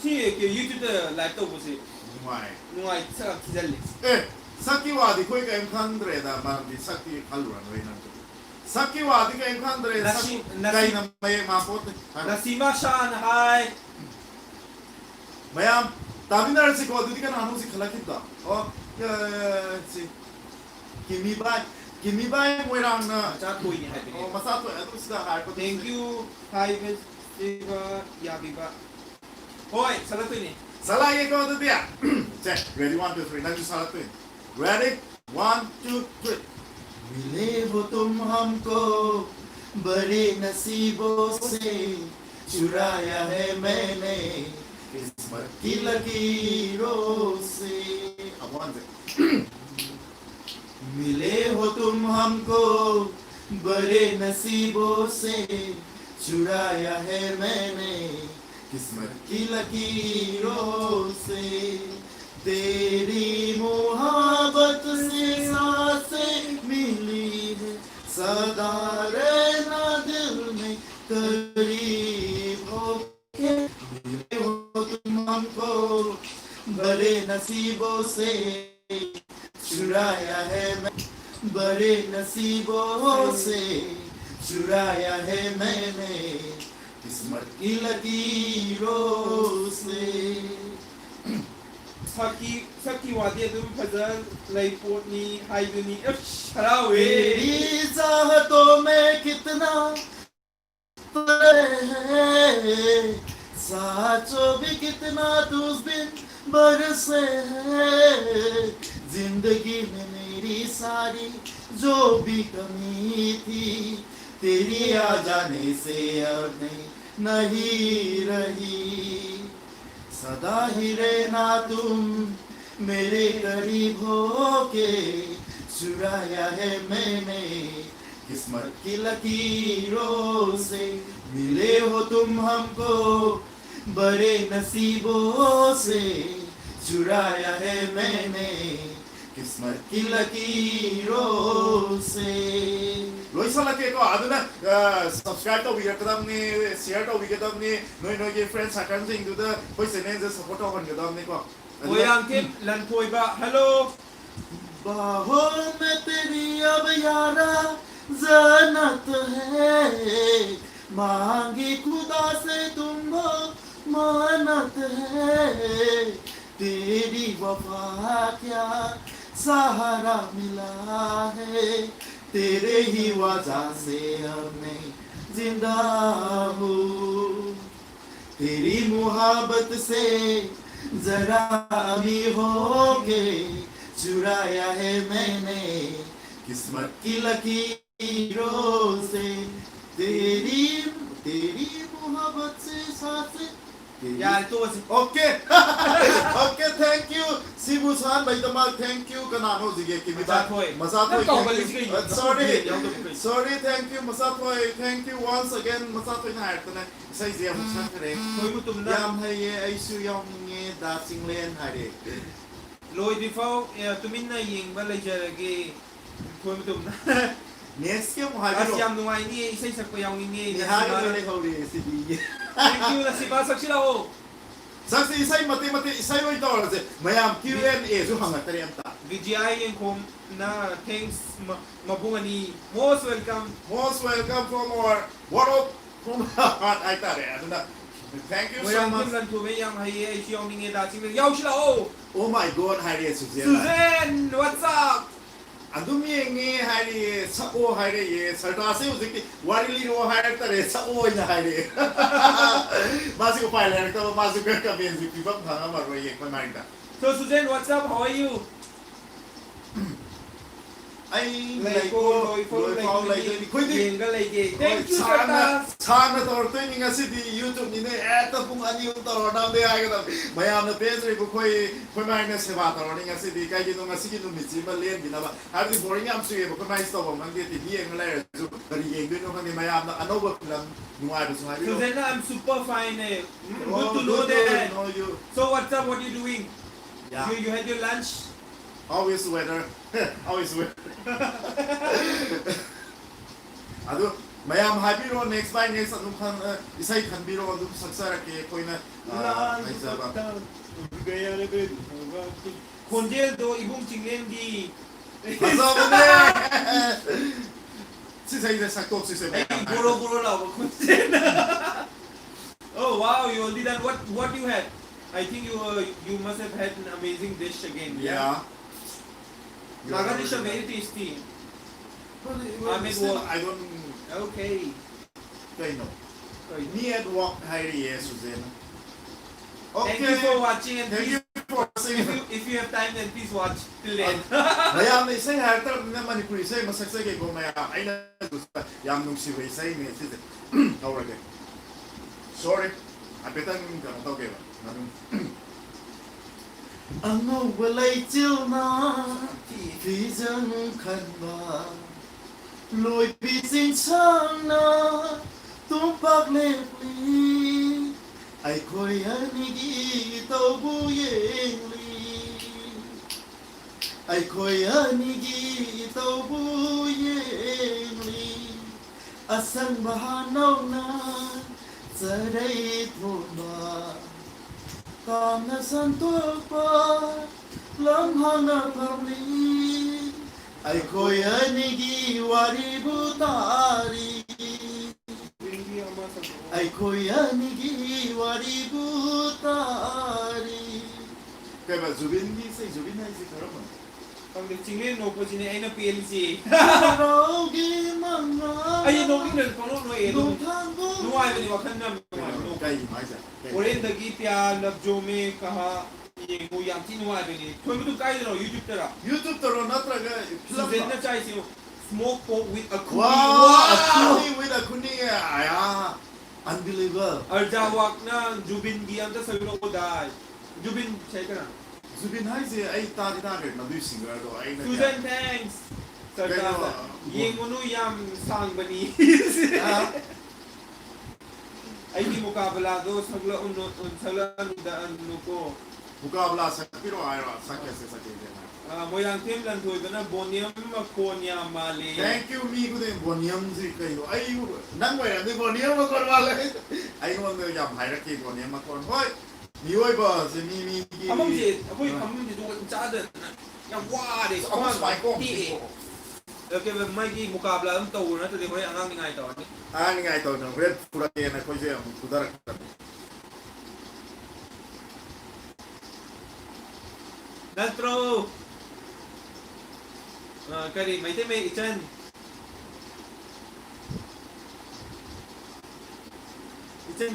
ที่เกี่ยวยูทูบเดอร์ไลฟ์ตัวบุษ Mai. นุ่งสักที่จะเล็ก Saki wadi ko ka M100 da ma di saki kaluran we nanti. Saki wadi ka M100 saki kai na may mapot. นาซีมาชานไฮ Mayam tabinar si ko dudi kan anu si khalakit da. Oh si kimi bai mo rang na. จ้าคุยนี่ให้เป็น Oh masa to adu sida hai ko. thank you hi ves eva ya biba โอ้ยสลัดตัวนี่ Salah ye ko dudi ya. Check. Ready 1 2 3 nanti salah tu. Ready 1 2 3. मिले हो तुम हमको बड़े नसीबों से चुराया है मैंने किस्मत की लकीरों से अब वन से मिले हो तुम हमको बड़े नसीबों से चुराया है मैंने किस्मत की लकीरों से तेरी मोहब्बत से सांसें मिली है सदा रहना दिल में करीब होके मिले हो तुम हमको बड़े नसीबों से चुराया है मैं बड़े नसीबों से चुराया है मैंने किस्मत की लकीरों से สักกี่วันเดียวดูพัฒน์เลยปวดนี้ไฮดูนี้ชาเว तेरी चाहतों में कितना है साचो भी कितना तुझ बिन बरसे है जिंदगी में मेरी सारी जो भी कमी थी तेरी आ जाने से अब नहीं रही सदा ही रहना तुम मेरे करीब होके चुराया है मैंने किस्मत की लकीरों से मिले हो तुम हमको बड़े नसीबों से चुराया है मैंने किस्मत की लकीरों से लोईसा लगे को आदुना सब्सक्राइब तो वीडियो कदम ने शेयर तो वीडियो कदम ने नोई नोई के फ्रेंड्स आकर से इंदु द कोई से ने सपोर्ट तो बन कदम ने को โอ้ยอังเทมลันพวยบะฮัลโหล बाहों में तेरी अब यारा जन्नत है मांगी खुदा से तुमको मानत है तेरी वफा क्या सहारा मिला है तेरे ही वजह से अब मैं जिंदा हूँ तेरी मोहब्बत से जरा भी होके चुराया है मैंने किस्मत की लकीरों से तेरी तेरी मोहब्बत से सांसें ยาตัวสิ ओके ओके थैंक यू सिबुसान भाई तमाम थैंक यू कनानो जिगे की Masatoy. मसातोय Nakaw, balik sige. Sorry Yung tubig. Sorry thank you मसातोय थैंक यू वंस अगेन मसातोय ना हट ना सही से हम सान करे โดยมุตุมนะ ยามให้ไอซูยองเงดาซิงเลนหายเด็ก โดย default ตุมินนะยิงบัลเลยเจอเกโดยมุตุมนะ next game หายไป อา หร ส อย ามนุ่งไอ้นี่ใส่สักยาวนี่ นี่ นะ หาย สิ ไป มา เลยเขาเรียนสิดี thank you นะสิมาสักชิลาโอ สักสี่ใส่มาตีใส่ไว้ต่อเลยมายาม Q&A สุหังอัตเรียมตา VGI ยังคงนะ thanks มาบุงอันนี้ most welcome most welcome from our world from our heart ไอ้ตาเรียนนะ thank you เมื่อ so ยัง much ขึ้นกันถูกไหมยังให้ไอ้ชิองนี่เงดาจริงเลยยาวชิลาโอ oh my god ไฮเรียนสุดเสีย สุเซน what's up อันดุมีเงี้ยไฮเรียนสักโอไฮเรียนสัตว์ราศีอุสิกิวาริลีโรไฮเรียนตาเรียนสักโออินะไฮเรียนมาสิกไปเลยนะมาสิกกับเบนซิปีบังทางมารวยเองไม่มาอีกนะ so Susan what's up how are you ไอ้ เลยโก้เลยโก้เลยคุยดิเก่งก็เลยเก่ง thank you ชาณตัวตัวนี้งั้นสิที่ YouTube นี่เนี่ยแต่ปุ่งอันนี้ตัวเราได้ไอ้ก็ต้องมาอย่างนั้นเพจเลยก็คุยมาเนี่ยเสพาตัวนี้งั้นสิที่ใครกินตรงงั้นสิกินตรงมิจิมาเลี้ยงกินนะบ้าหากที่ boring อ่ะสุดก็ไม่สตอบบางทีที่เลี้ยงอะไรจุดบริเวณด้วยน้องคนนี้มาอย่างนั้นอันนั้นแบบนั้นนุ่งอะไรสุดท้าย Susan I'm super fine good to know that so what's up what you doing you had your lunch always weather always weather อะดูมายามหายไปรอ next by next นุ่มคันอิสัยคันบิโรนุ่มสักสาระเกี่ยคุยนะไม่ทราบคนเดียวโดอีบุ้งจิงเล่นดี มาสอบเนี่ยสิใส่จะสักตัวสิใส่ ไอ้กูโรเราคนเดียว oh wow you only done what you had I think you must have had an amazing dish again yeah Maga dish very tasty I don't okay know near walk high yes Susan thank you for watching and thank please you for seeing if you have time then please watch till the end มายามในเส้นหายแต่เนี่ยมันคุยเส้นมาสักเส้นกี่คนมายามไอ้นั่นดูสิยามนุ่งสิไว้เส้นเนี่ยสิเอาอะไรกัน sorry อาเปตันกันต้องเก็บนะนุ่งอันนู้นเวลาเจ้านาที่จังขันมาลอยปีสิงช่างนาตุ้มปักเล็บลีไอ้คอยอันนี้กี่ตัวบุยลีไอ้คอยอันนี้กี่ตัวบุยลีอาสังบาหน้านาจะได้ทุกมาตามนักสันตัวป้าลำหานาพรลีไอ้คอยอันนี้กี่วาริบุตารีไอ้คอยอันนี้กี่วาริบุตารีแกแบบจูบินนี่สิจูบินไหนสิครับมัน Ang nagchingin no po sini ay na PLC. เรากี่มันนะ Ay no king na kono no eh. ดู No ทางกู no ay ni wakan na. ใกล้ไหมจ๊ะ Oren dagi pya lab jome kaha ye mo yang tin no ay ni. Thoi mu tu kai no YouTube tara. YouTube ตัวเรานัดกัน Susan na chai si smoke pork with a kuni. ว้าวคุณีวิดาคุณีอ่ะunbelievable Arjawak na Jubin gi am ta sa no ko dai. Jubin chai ka na. จูบินให้สิไอ้ตาที่น่าเกิดมาดูสิงห์ตัวไอ้นั่น Susan thanks. Sarta. Ye mo no yam sang bani. Ay di mukabala do sagla sagla daan no ko. บุกอาบลาสักพิโรไอ้ละสักแค่สักแค่เนี่ย mo yang tim lan thoi bana boniam ma konya male thank you มีกูเดินบนยมสิใครดูไอ้นั่งไว้อันนี้บนยมมาก่อนมาเลยไอ้คนเดียวยำหายรักกินบนยมมาก่อนเฮ้ยมีไว้บ่สิมีกี่ amamji apoi amamji do cha de yang wa de เอามาสบายก้อง ti okay mai ki mukabla am to na to de hoi angang ni ngai to ni นี่ไงตัวนึงเรียนฟุระเกนะคุยเรื่องกุดารัก Naltro kari mai te me ichan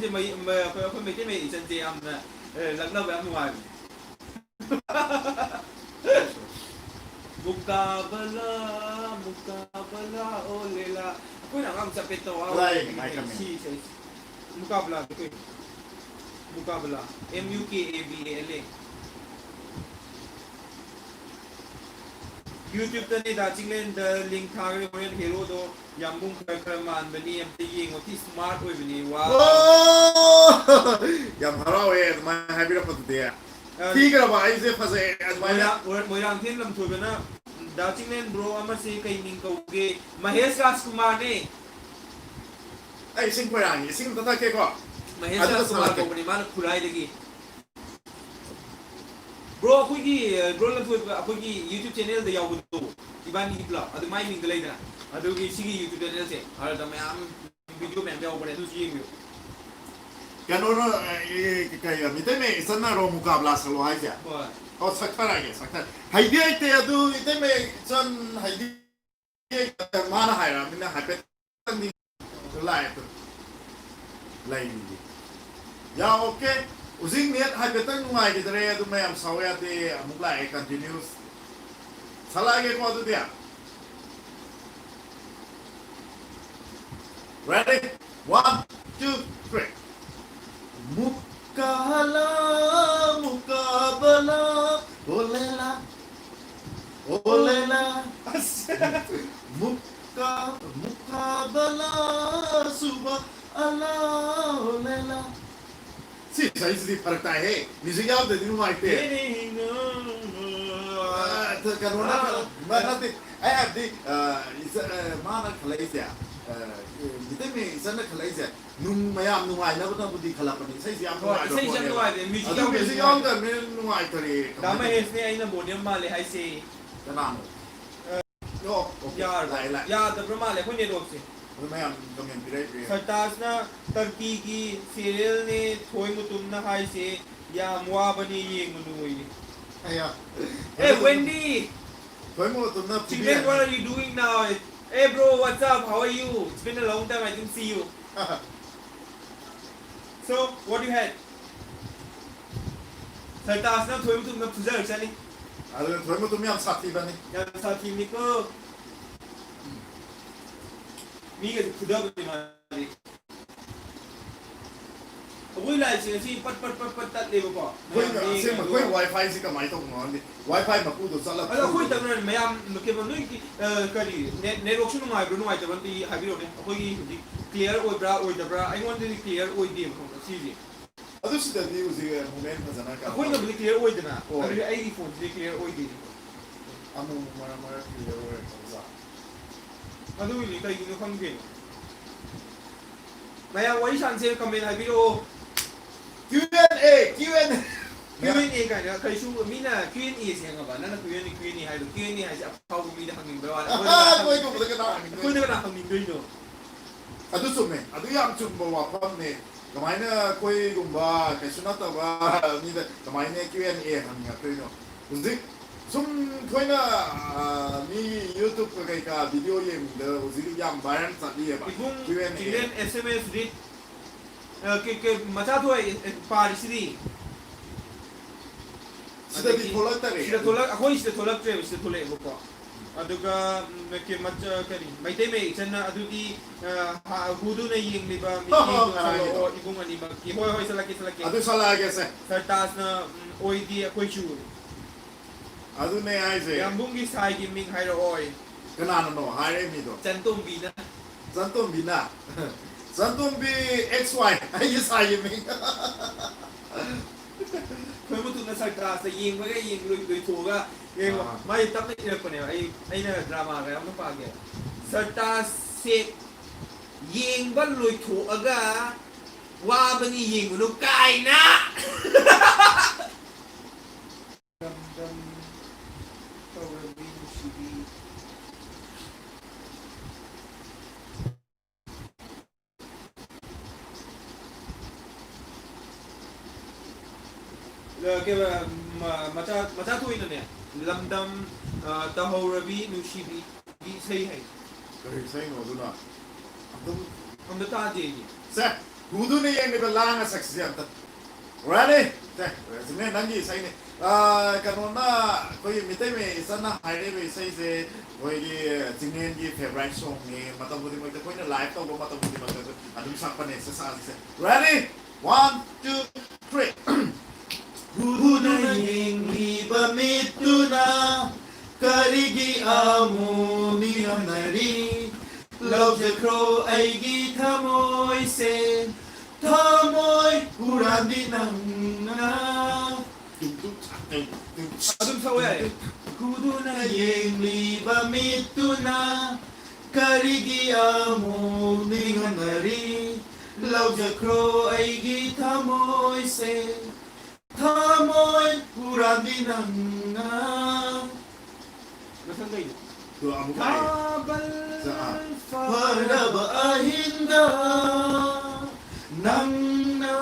je mai ko mai te me ichan je am na lag na ba am nuai mukabala olela ako na ang sa peto si mukabala ko mukabala MUKABALA YouTube ตอนนี้ดาจิงเล่นเดลิงทางเรียนเฮโร่โดยังมุ่งเคยมันบันนี้ยังตียิงว่าที่สมาร์ทด้วยบันนี้ว้าวยังฮาราเวทมาให้พี่รับประตูเดียที่กระบะไอ้เซฟเซ่ มวยรังเทียนลำถวยเป็นนะ ดาวจิงเลน bro อามาเซไกมิงเกาเกมเหสราจกุมารเนี่ย ไอ้สิ่งพวกอย่างนี้สิ่งต่างๆก็ มเหสราจกุมารก็มันคุรายเลย bro คุยกี้ bro แล้วคุยกี้ YouTube channel เดียวกันตัวที่บ้านนี่ปล่าಅದುไม่มิงกันเลยนะಅದು की सिगी YouTube channel से और तो मैं आम video में भी ऊपर है तो सीख भीกันโน่นก็มีแต่ไม่สนารมุกาบลาสโลไฮเซียเขาสักเท่าไหร่สักเท่าไฮเดียเตะดูแต่ไม่จนไฮเดียมาหน้าไฮรามินะไฮเป็ดตั้งนี่ไล่ตัวไล่นี่ยาโอเคอุซิงเนี่ยไฮเป็ดตั้งง่ายกี่ตัวเรื่องดูไม่ยอมสาวเตะมุกไล่ continuous สลายกี่คนตัวเดียว ready 1 2 3 Mukala, mukabala, olela, olela. Mukabala, suba, ala, olela. Sì, sai se ti parta è, mi si chiama di non mai te. Ma nanti, di, mana Malaysia. Kita ni sana Malaysia. Nung mayam nung ay na ko budi khalapan ni sai siam ko ay sai siam ko ay music on da me nung ay tari dama hes ne ay na boniam male hay se kana mo yo ya da brahma le ko ne dok se mayam kamen pirai pirai sartas na turkey ki serial ne thoi mutum na hay se ya mwa bani yeng munui aya hey Wendy thoi mutum na Chinglen, what are you doing now? Hey bro, what's up? How are you? It's been a long time I didn't see you. So, what you had? Sartas na thoi mutum na puja sa ni. Ado thoi mutum yam sakti bani. Yan sa team ni ko. Mi ka puja ba ni mali. Ako'y live siya si pat tat level pa. Kasi magkoy wifi si kamay to mo. Wifi makudo sa lab. Ako'y tanan mayam makeba no kari network siya nung bro nung ay taban ti habi ro ne. Ako'y clear oy bra oy da bra. I want to clear oy dim ko sige. Ado si dadi usi moment na sana ka. Ako'y na clear oy dana. Ari ay phone si clear oy dim. Amo mara clear oy sa. Ado ni kay gino kang gin. Maya wai san se comment habi ro Q&A Q&A ka na kay su mina Q&A siya nga ba na Q&A hay do Q&A hay sa pau mi da hangin ba wala koy ko daga na ko na na hangin do no adu sume adu yang chum ba wa pam ne kamay na koy gumba kay sunata ba ni da kamay na Q&A hangin to no undi sum koy na ni YouTube ko kay ka video yem da uzi yang bayan sa di ba Q&A SMS read ke macha thoi parisidi sida di tholak ta re sida tholak akoi sida tholak tre sida thole ko aduga ke macha kari mai te me channa adugi hudu na yeng liba mi ko ibung ani ba ki hoy salaki adu salaki se sartas na oi di akoi chu adu ne ai se yambung gi sai gi ming hai ro oi kana no hai re mi do chantom bina Zantumbi XY ay sai mi khoi mu tu na sartas na yeng ba ga yeng lui thu ga yeng mai tam na ira ko ne ai na drama ga am pa ge sartas se yeng ba lui thu aga wa ba ni yeng lu kai na ke macha thui na ne lamdam tahorabi nushibi di sei hai kari sai no duna adum हम तो ताजे ही se hudu ne yeng ne belanga saksi anta ready se sine nangi sai ne kanona koi mitai me sana haire be sai se koi gi jingen gi favorite song ne matam budi mo koi na live to go matam budi mo adum sakpa ne sa se ready 1 2 3 Hudu yeng liba mituna karigi amu niyamnari Love the crow ay gitamoy sen tamoy kurandi nang na अदुम sa waya Kuduna Yengliba mituna Karigi amo ninganari Lauja kro aigi tamoy se Tamoy kurami nanga Nasaan kayo? Ito amo kaya Kabal Paraba ahinda Nang na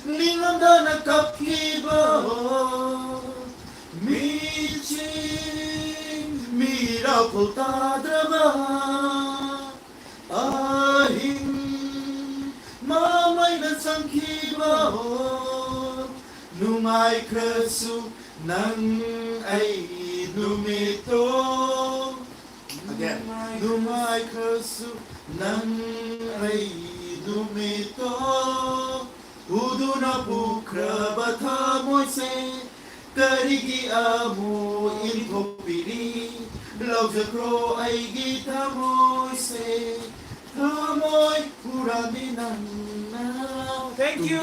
Lingam da nakakiba Miching Miracle tadraba Ahing Mamay na sangkiba Nungay kresu Nang ay numito Again Nungay kresu Nang ay numito Udu na bukra bata moise Karigi amo ilkopiri Lauja kro ay gita moise Tamoy kurami nang na Thank you.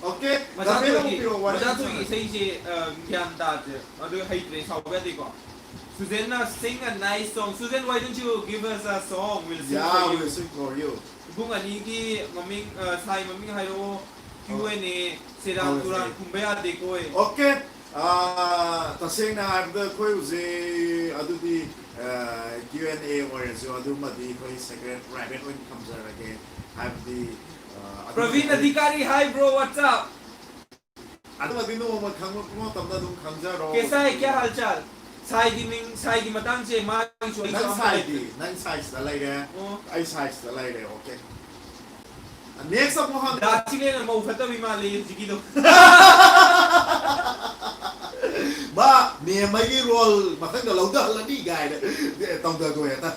Okay, Masyadong isa-isa gyan dati. Ano hate sauga di ko. Susanna, sing a nice song. Susan, why don't you give us a song? We'll sing Yeah, for you. we'll sing for you. Kung aniki maming sai maming hayo Q&A sirang turan kumbaya de ko eh. Okay, tasing na harda ko uzi adudi Q&A or so adumadi ko secret private when it comes out again. Have the Praveen Adhikari, hi bro, what's up? adumadi no magkangmo tamda dum kangjaro. कैसा है क्या हालचाल? साई की मतंग से माँ की चोरी Nine size the lady. I size the lady. Okay. Next up mo दाची ले ना मऊ फटा बीमा ले जिकी दो ba me mai role makang da lauda la di guy de tong da ko ya ta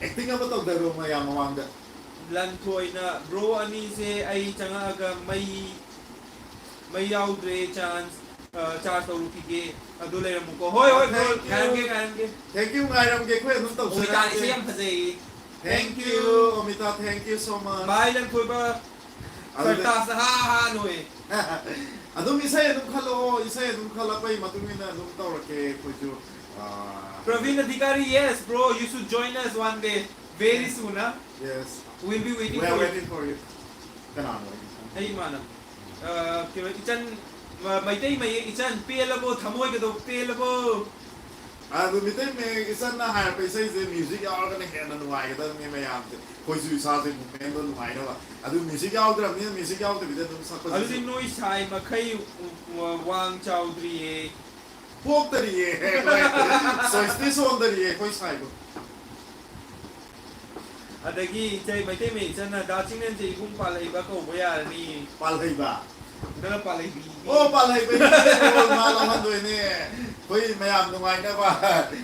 acting apa tong da ro ma ya mawang da लन कोई ना bro अनि से आई चंगा अगर मई याउ ड्रे चांस चार तो रुकी के अदुले मुको होय होय गायम के thank you ngai ram ke ko num tong Umita इसे हम फसे thank you Omita, thank you so much bye लन कोई बा करता हा नोए adum isay dum khala pai matungina dum tawrake ko ju Praveen Adhikari, yes bro, you should join us one day very soon huh? yes We'll be waiting we are for you. waiting for you kana mo Hey manam kaya ichan maitay may ichan pelabo thamoy ka do pelabo adu mitay me isan na hire pa isay je music yaw ka na kena nuai ka me mayam te koi su sa se movement do nuai na ba adu music yaw dra me music yaw te bide dum sa pa alu din noi sai makai wang chaudhry e pok tari ye so is on tari ye koi sai ko adagi chai maitay may ichan na daching nen je igum palai ba ko boya ni palai ba dala palai bi oh palai ba ma la man do ni koi mayam nuai na ba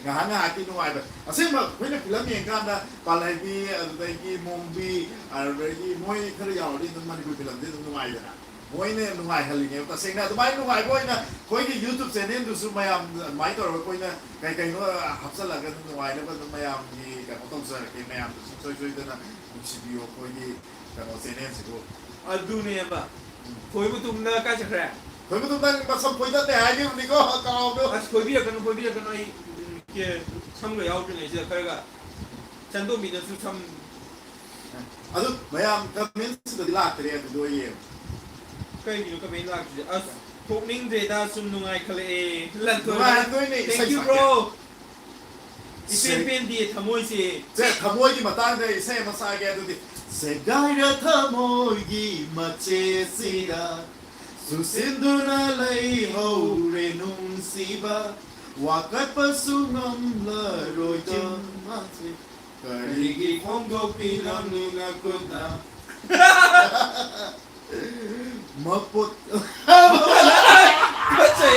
nga ki nuai ba asim ma koi na film yen kan da palai bi adu dai ki mombi adu ki moi khar yaw ri dum man ko film de dum nuai da moi ne nuai hali ne ta sing na du mai nuai koi na koi ki youtube channel du su mayam mai to koi na kai no hapsal la ga nuai na ba mayam ni ka ko tong sa ki mayam su soi da na video koi ni ka mo channel si ko adu ne ba koi bu tum na ka chakra koi bu tum na ba sam koi da te ai ni ko ka do as koi bi kan ai ke sam ga yaw ne je ka ga chan do mi na su sam adu mayam comments da dilak re do ye kai ni ka main lak as pokning de da sum nungai khale lan to nuai doi ni thank you bro ipen di thamoi se je thamoi gi matang de se ma sa ge du di se gai ra thamoi gi ma che si da su sinduna lai ho re nung si ba wa kat pa su ngam la ro jin ma se kari gi khong go pi lam ni na ku na ma put Bache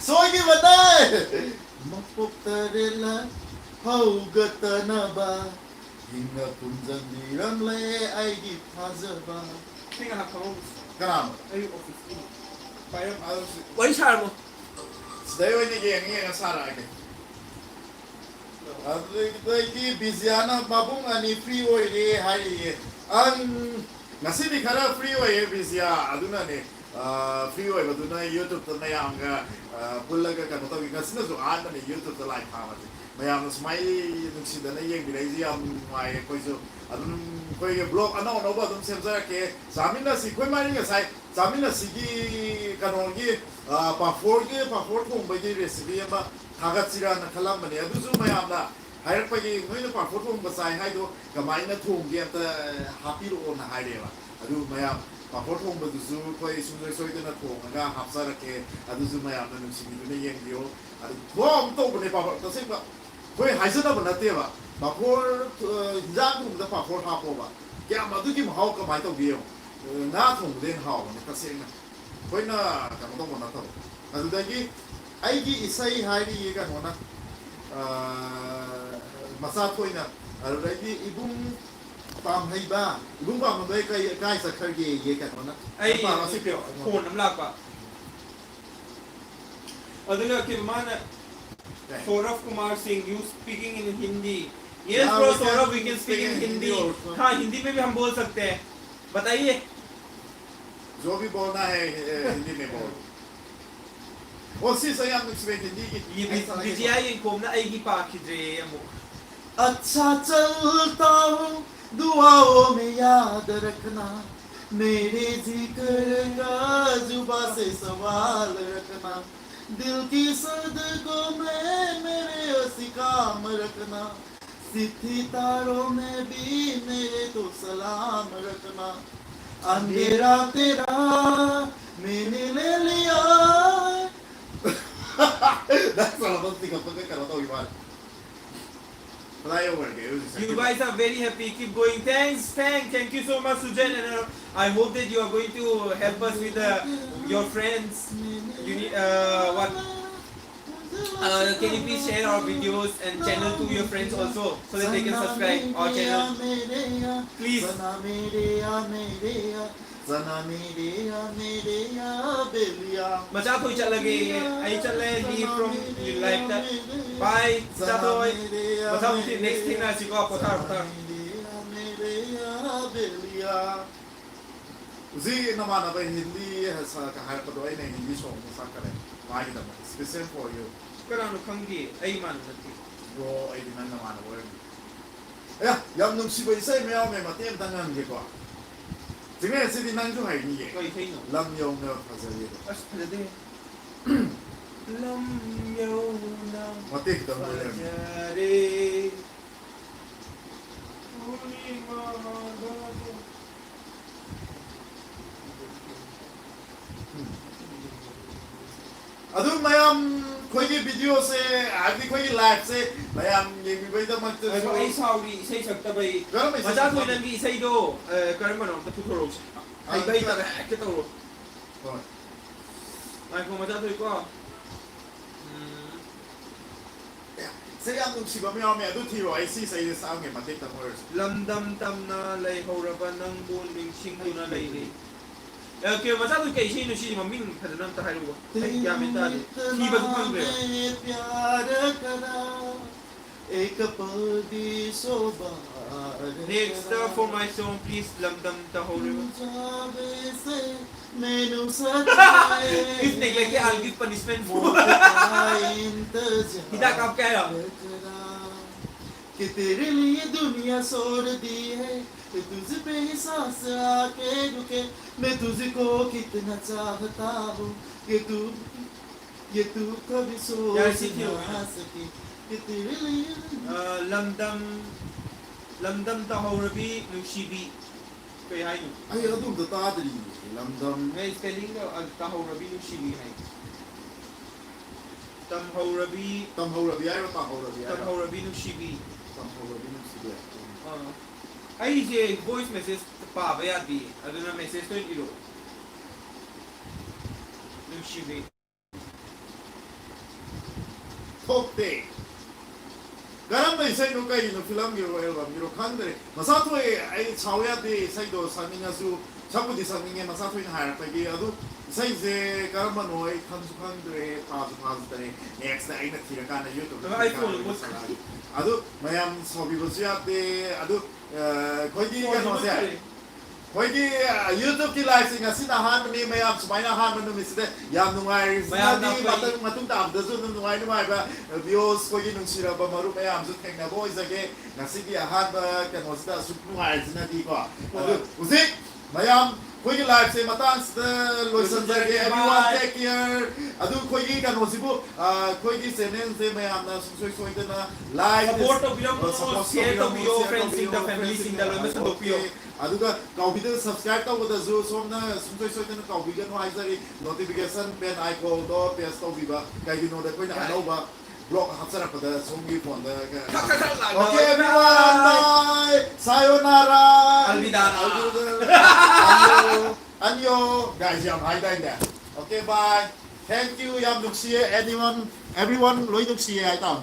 soi gi batai ma put ta la hau ga ta na ba hinga punjan di ram le ai gi phaza ba Tinga ha khamo kanam ai office pai am wai char mo Sedai wani ge ngi nga sara ke. Adai ki biziana babung ani free oil e hai an ngasi ni khara free oil bizia aduna ne free ओइबदुना YouTube त मयामगा पुल्लगा कनो तवि गसिनसु आनने YouTube त live थामासे मयामना स्माइ नुसिदना येंबिराइजि याम माय कोइसु अदुम कोइगे ब्लॉग अनौ अनौबा अदुम सेमजरके जामिना सि कोइ मारि गसाइ जामिना सिगी कनोगी पाफोर थोंबगी रेसिपी अमा थागतसिराना खलामने अदुसु मयामना हाइरपगी नोइना पाफोर थोंबा साइ हाइदो कमाइना थोंगे अत हापिरो ना हाइरेबा अदु मयाम पाफोर थोंबदुसु कोइ सुंदर सोइदना थोंगा हापसारके अदुसु मयामना नुसिबिदुना येंबियो अदु थोम तोबने पाफोर तसेबा कोइ हाइजनबा नतेबा पाफोर हिंजांग थोंबदा पाफोर हापोबा क्या मदुगी महाव कमाइ तौबियो ना थोंबदेन हावने तसेना कोइना कनो तौबा नतौ अदुदगी आइगी इसै हाइरि ये कनोना मसा थोइना अदुदगी इबुंग पाम हैबा इबुंग पाम बै काय सखरगे ये कनोना ai phone nam lak ba aduna ke mana Saurav Kumar Singh you speaking in Hindi yes Yeah, bro we can Saurav we can speak speak in in Hindi Hindi also. हाँ हिंदी में भी हम बोल सकते हैं बताइए जो भी बोलना है हिंदी में बोल और सी सही हम एक्सपेक्ट हिंदी की ये बीजीआई ये कोम ना आएगी पाखिद्रे अमु अच्छा चलता हूँ दुआओं में याद रखना मेरे जिक्र का जुबा से सवाल रखना दिल की सदकों में मेरे काम रखना सितारों में भी मेरे तो सलाम रखना अंधेरा तेरा मैंने ले लिया That's all about the company करो तो E bar Fly over again. You guys are very happy. Keep going. Thank you so much, Sujan. And I hope that you are going to help us with your friends. You need what? Can you please share our videos and channel to your friends also, so that they can subscribe our channel? Please. Macha thoi chal lage. I chal rahe he from you like that. Bye. Macha thoi. Macha unki next thing na siko pothar. उसी नमाना भाई हिंदी कहार पर दवाई नहीं Hindi song में साथ करें mic दम special for you Karano khangi. Ay man nati. वो आई दिन नमाना वर्ड यार नुक्सी भाई सही में आओ मैं मतेम तंगन के को जिन्हें ऐसे दिन नंजू है नहीं है Koi thai no. लम यों में फंसे ये As phade. Lam yo na. मते एकदम बोले Jare. Puri ma da. अदु मयाम कोई की वीडियो से आदि कोई की लाइव से मयाम ये भी भाई तो मत Ay sauri isay sakta bai. गरम है Macha thoi nang isay do karma no ta putoro. Ay bai ta ke to. Ay ko macha thoi ko. से याम नुक्सी बा मयाम मैं अदु थी वो ऐसी सही साउंड के मते तक words Lamdam tam na lai hauraba nang bol ning sing tu na lai ni. Okay, macha thoi kai isay no shi maming phadanam ta hairu. Ay kya menta ni. Thi ba tu khang re. प्यार करा एक पल दी सोबा Next for my song please Lamdam ta hauraba. मैनू सजाए If neglect I'll give punishment for. इंतजार Hidak आप क्या है? कि तेरे लिए दुनिया छोड़ दी है कि तुझ पे ही सांस आके रुके मैं तुझको कितना चाहता हूँ कि तू ये तू कभी यार, सोच सीखी होगी ना ना? सके कि तेरे लिए Lamdam ta haurabi nusibi. Kaya hai no. ay adum da tadri lamdam May spelling ta haurabi nusibi hai. Tam haurabi tam haurabi ay tam haurabi ay tam haurabi nusibi. tam haurabi nung sige Ay je voice message pa ba yadi. Aduna message to ilo. Nusibi. Tokte गरम में इसे no कहीं no film के album गिरो खानदरे मसातो ए छावया दे इसे दो सामिनासु छपुदी सामिंगे मसातो in higher पगी अदु इसे जे गरम नो ए खानसु खानदरे पास दरे नेक्स्ट आई न थिरा काना यूट्यूब अदु मयाम सोबी बसिया दे अदु कोई दी का नो से ꯑꯩꯈꯣꯏꯒꯤ ꯌꯨꯇ꯭ꯌꯨꯕꯀꯤ ꯂꯥꯏꯚꯁꯤꯡ ꯑꯁꯤꯅ ꯑꯍꯥꯟꯕꯅꯤ ꯃꯌꯥꯝ ꯁꯨꯃꯥꯏꯅ ꯑꯍꯥꯟꯕ ꯅꯨꯃꯤꯠꯁꯤꯗ ꯌꯥꯝ ꯅꯨꯡꯉꯥꯏꯔꯤꯁꯤꯅꯗꯤ ꯃꯇꯨꯡ ꯇꯥꯕꯗꯁꯨ ꯑꯗꯨꯝ ꯅꯨꯡꯉꯥꯏꯕ ꯚꯤꯌꯣꯁ ꯑꯩꯈꯣꯏꯒꯤ ꯅꯨꯡꯁꯤꯔꯕ ꯃꯔꯨꯞ ꯃꯌꯥꯝꯁꯨ ꯊꯦꯡꯅꯕ ꯑꯣꯏꯖꯒꯦ ꯉꯁꯤꯒꯤ ꯑꯍꯥꯟꯕ ꯀꯩꯅꯣꯁꯤꯗ ꯑꯁꯨꯛ ꯅꯨꯡꯉꯥꯏꯔꯤꯁꯤꯅꯗꯤꯀꯣ ꯑꯗꯨ ꯍꯧꯖꯤꯛ ꯃꯌꯥꯝ ꯑꯩꯈꯣꯏꯒꯤ ꯂꯥꯏꯐꯁꯦ ꯃꯇꯥꯡꯁꯤꯗ ꯂꯣꯏꯁꯤꯟꯖꯔꯒꯦ everyone take care ꯑꯗꯨ ꯑꯩꯈꯣꯏꯒꯤ ꯀꯩꯅꯣꯁꯤꯕꯨ ꯑꯩꯈꯣꯏꯒꯤ ꯆꯦꯅꯦꯜꯁꯦ ꯃꯌꯥꯝꯅ ꯁꯨꯡꯁꯣꯏ ꯁꯣꯏꯗꯅ ꯂꯥꯏꯛ ꯁꯄꯣꯔꯠ ꯇꯧꯕꯤꯔꯝꯃꯨ ꯁꯤꯌꯔ ꯇꯧꯕꯤꯌꯣ ꯐ꯭ꯔꯦꯟꯁꯤꯡꯗ ꯐꯦꯃꯤꯂꯤꯁꯤꯡꯗ ꯂꯣꯏꯅ ꯁꯟꯗꯣꯛꯄꯤꯌꯣ ꯑꯗꯨꯒ ꯀꯥꯎꯕꯤꯗꯅ ꯁꯕꯁꯀ꯭ꯔꯥꯏꯕ ꯇꯧꯕꯗꯁꯨ ꯁꯣꯝꯅ ꯁꯨꯡꯁꯣꯏ ꯁꯣꯏꯗꯅ ꯀꯥꯎꯕꯤꯒꯅꯨ ꯍꯥꯏꯖꯔꯤ ꯅꯣꯇꯤꯐꯤꯀꯦꯁꯟ ꯕꯦꯜ ꯑꯥꯏꯀꯣꯟꯗꯣ ꯄ꯭ꯔꯦꯁ ꯇꯧꯕꯤꯕ ꯀꯩꯒꯤꯅꯣꯗ ꯑꯩꯈꯣꯏꯅ ꯑꯅꯧꯕ ब्लॉग हफ्सरपदा सोमगी फोन ओके एवरीवन बाय सायोनारा अलविदा अन्यो गाइस याम हाय दाइन ओके बाय थैंक यू याम नुक्सिए एनीवन एवरीवन लोई नुक्सिए आई ताम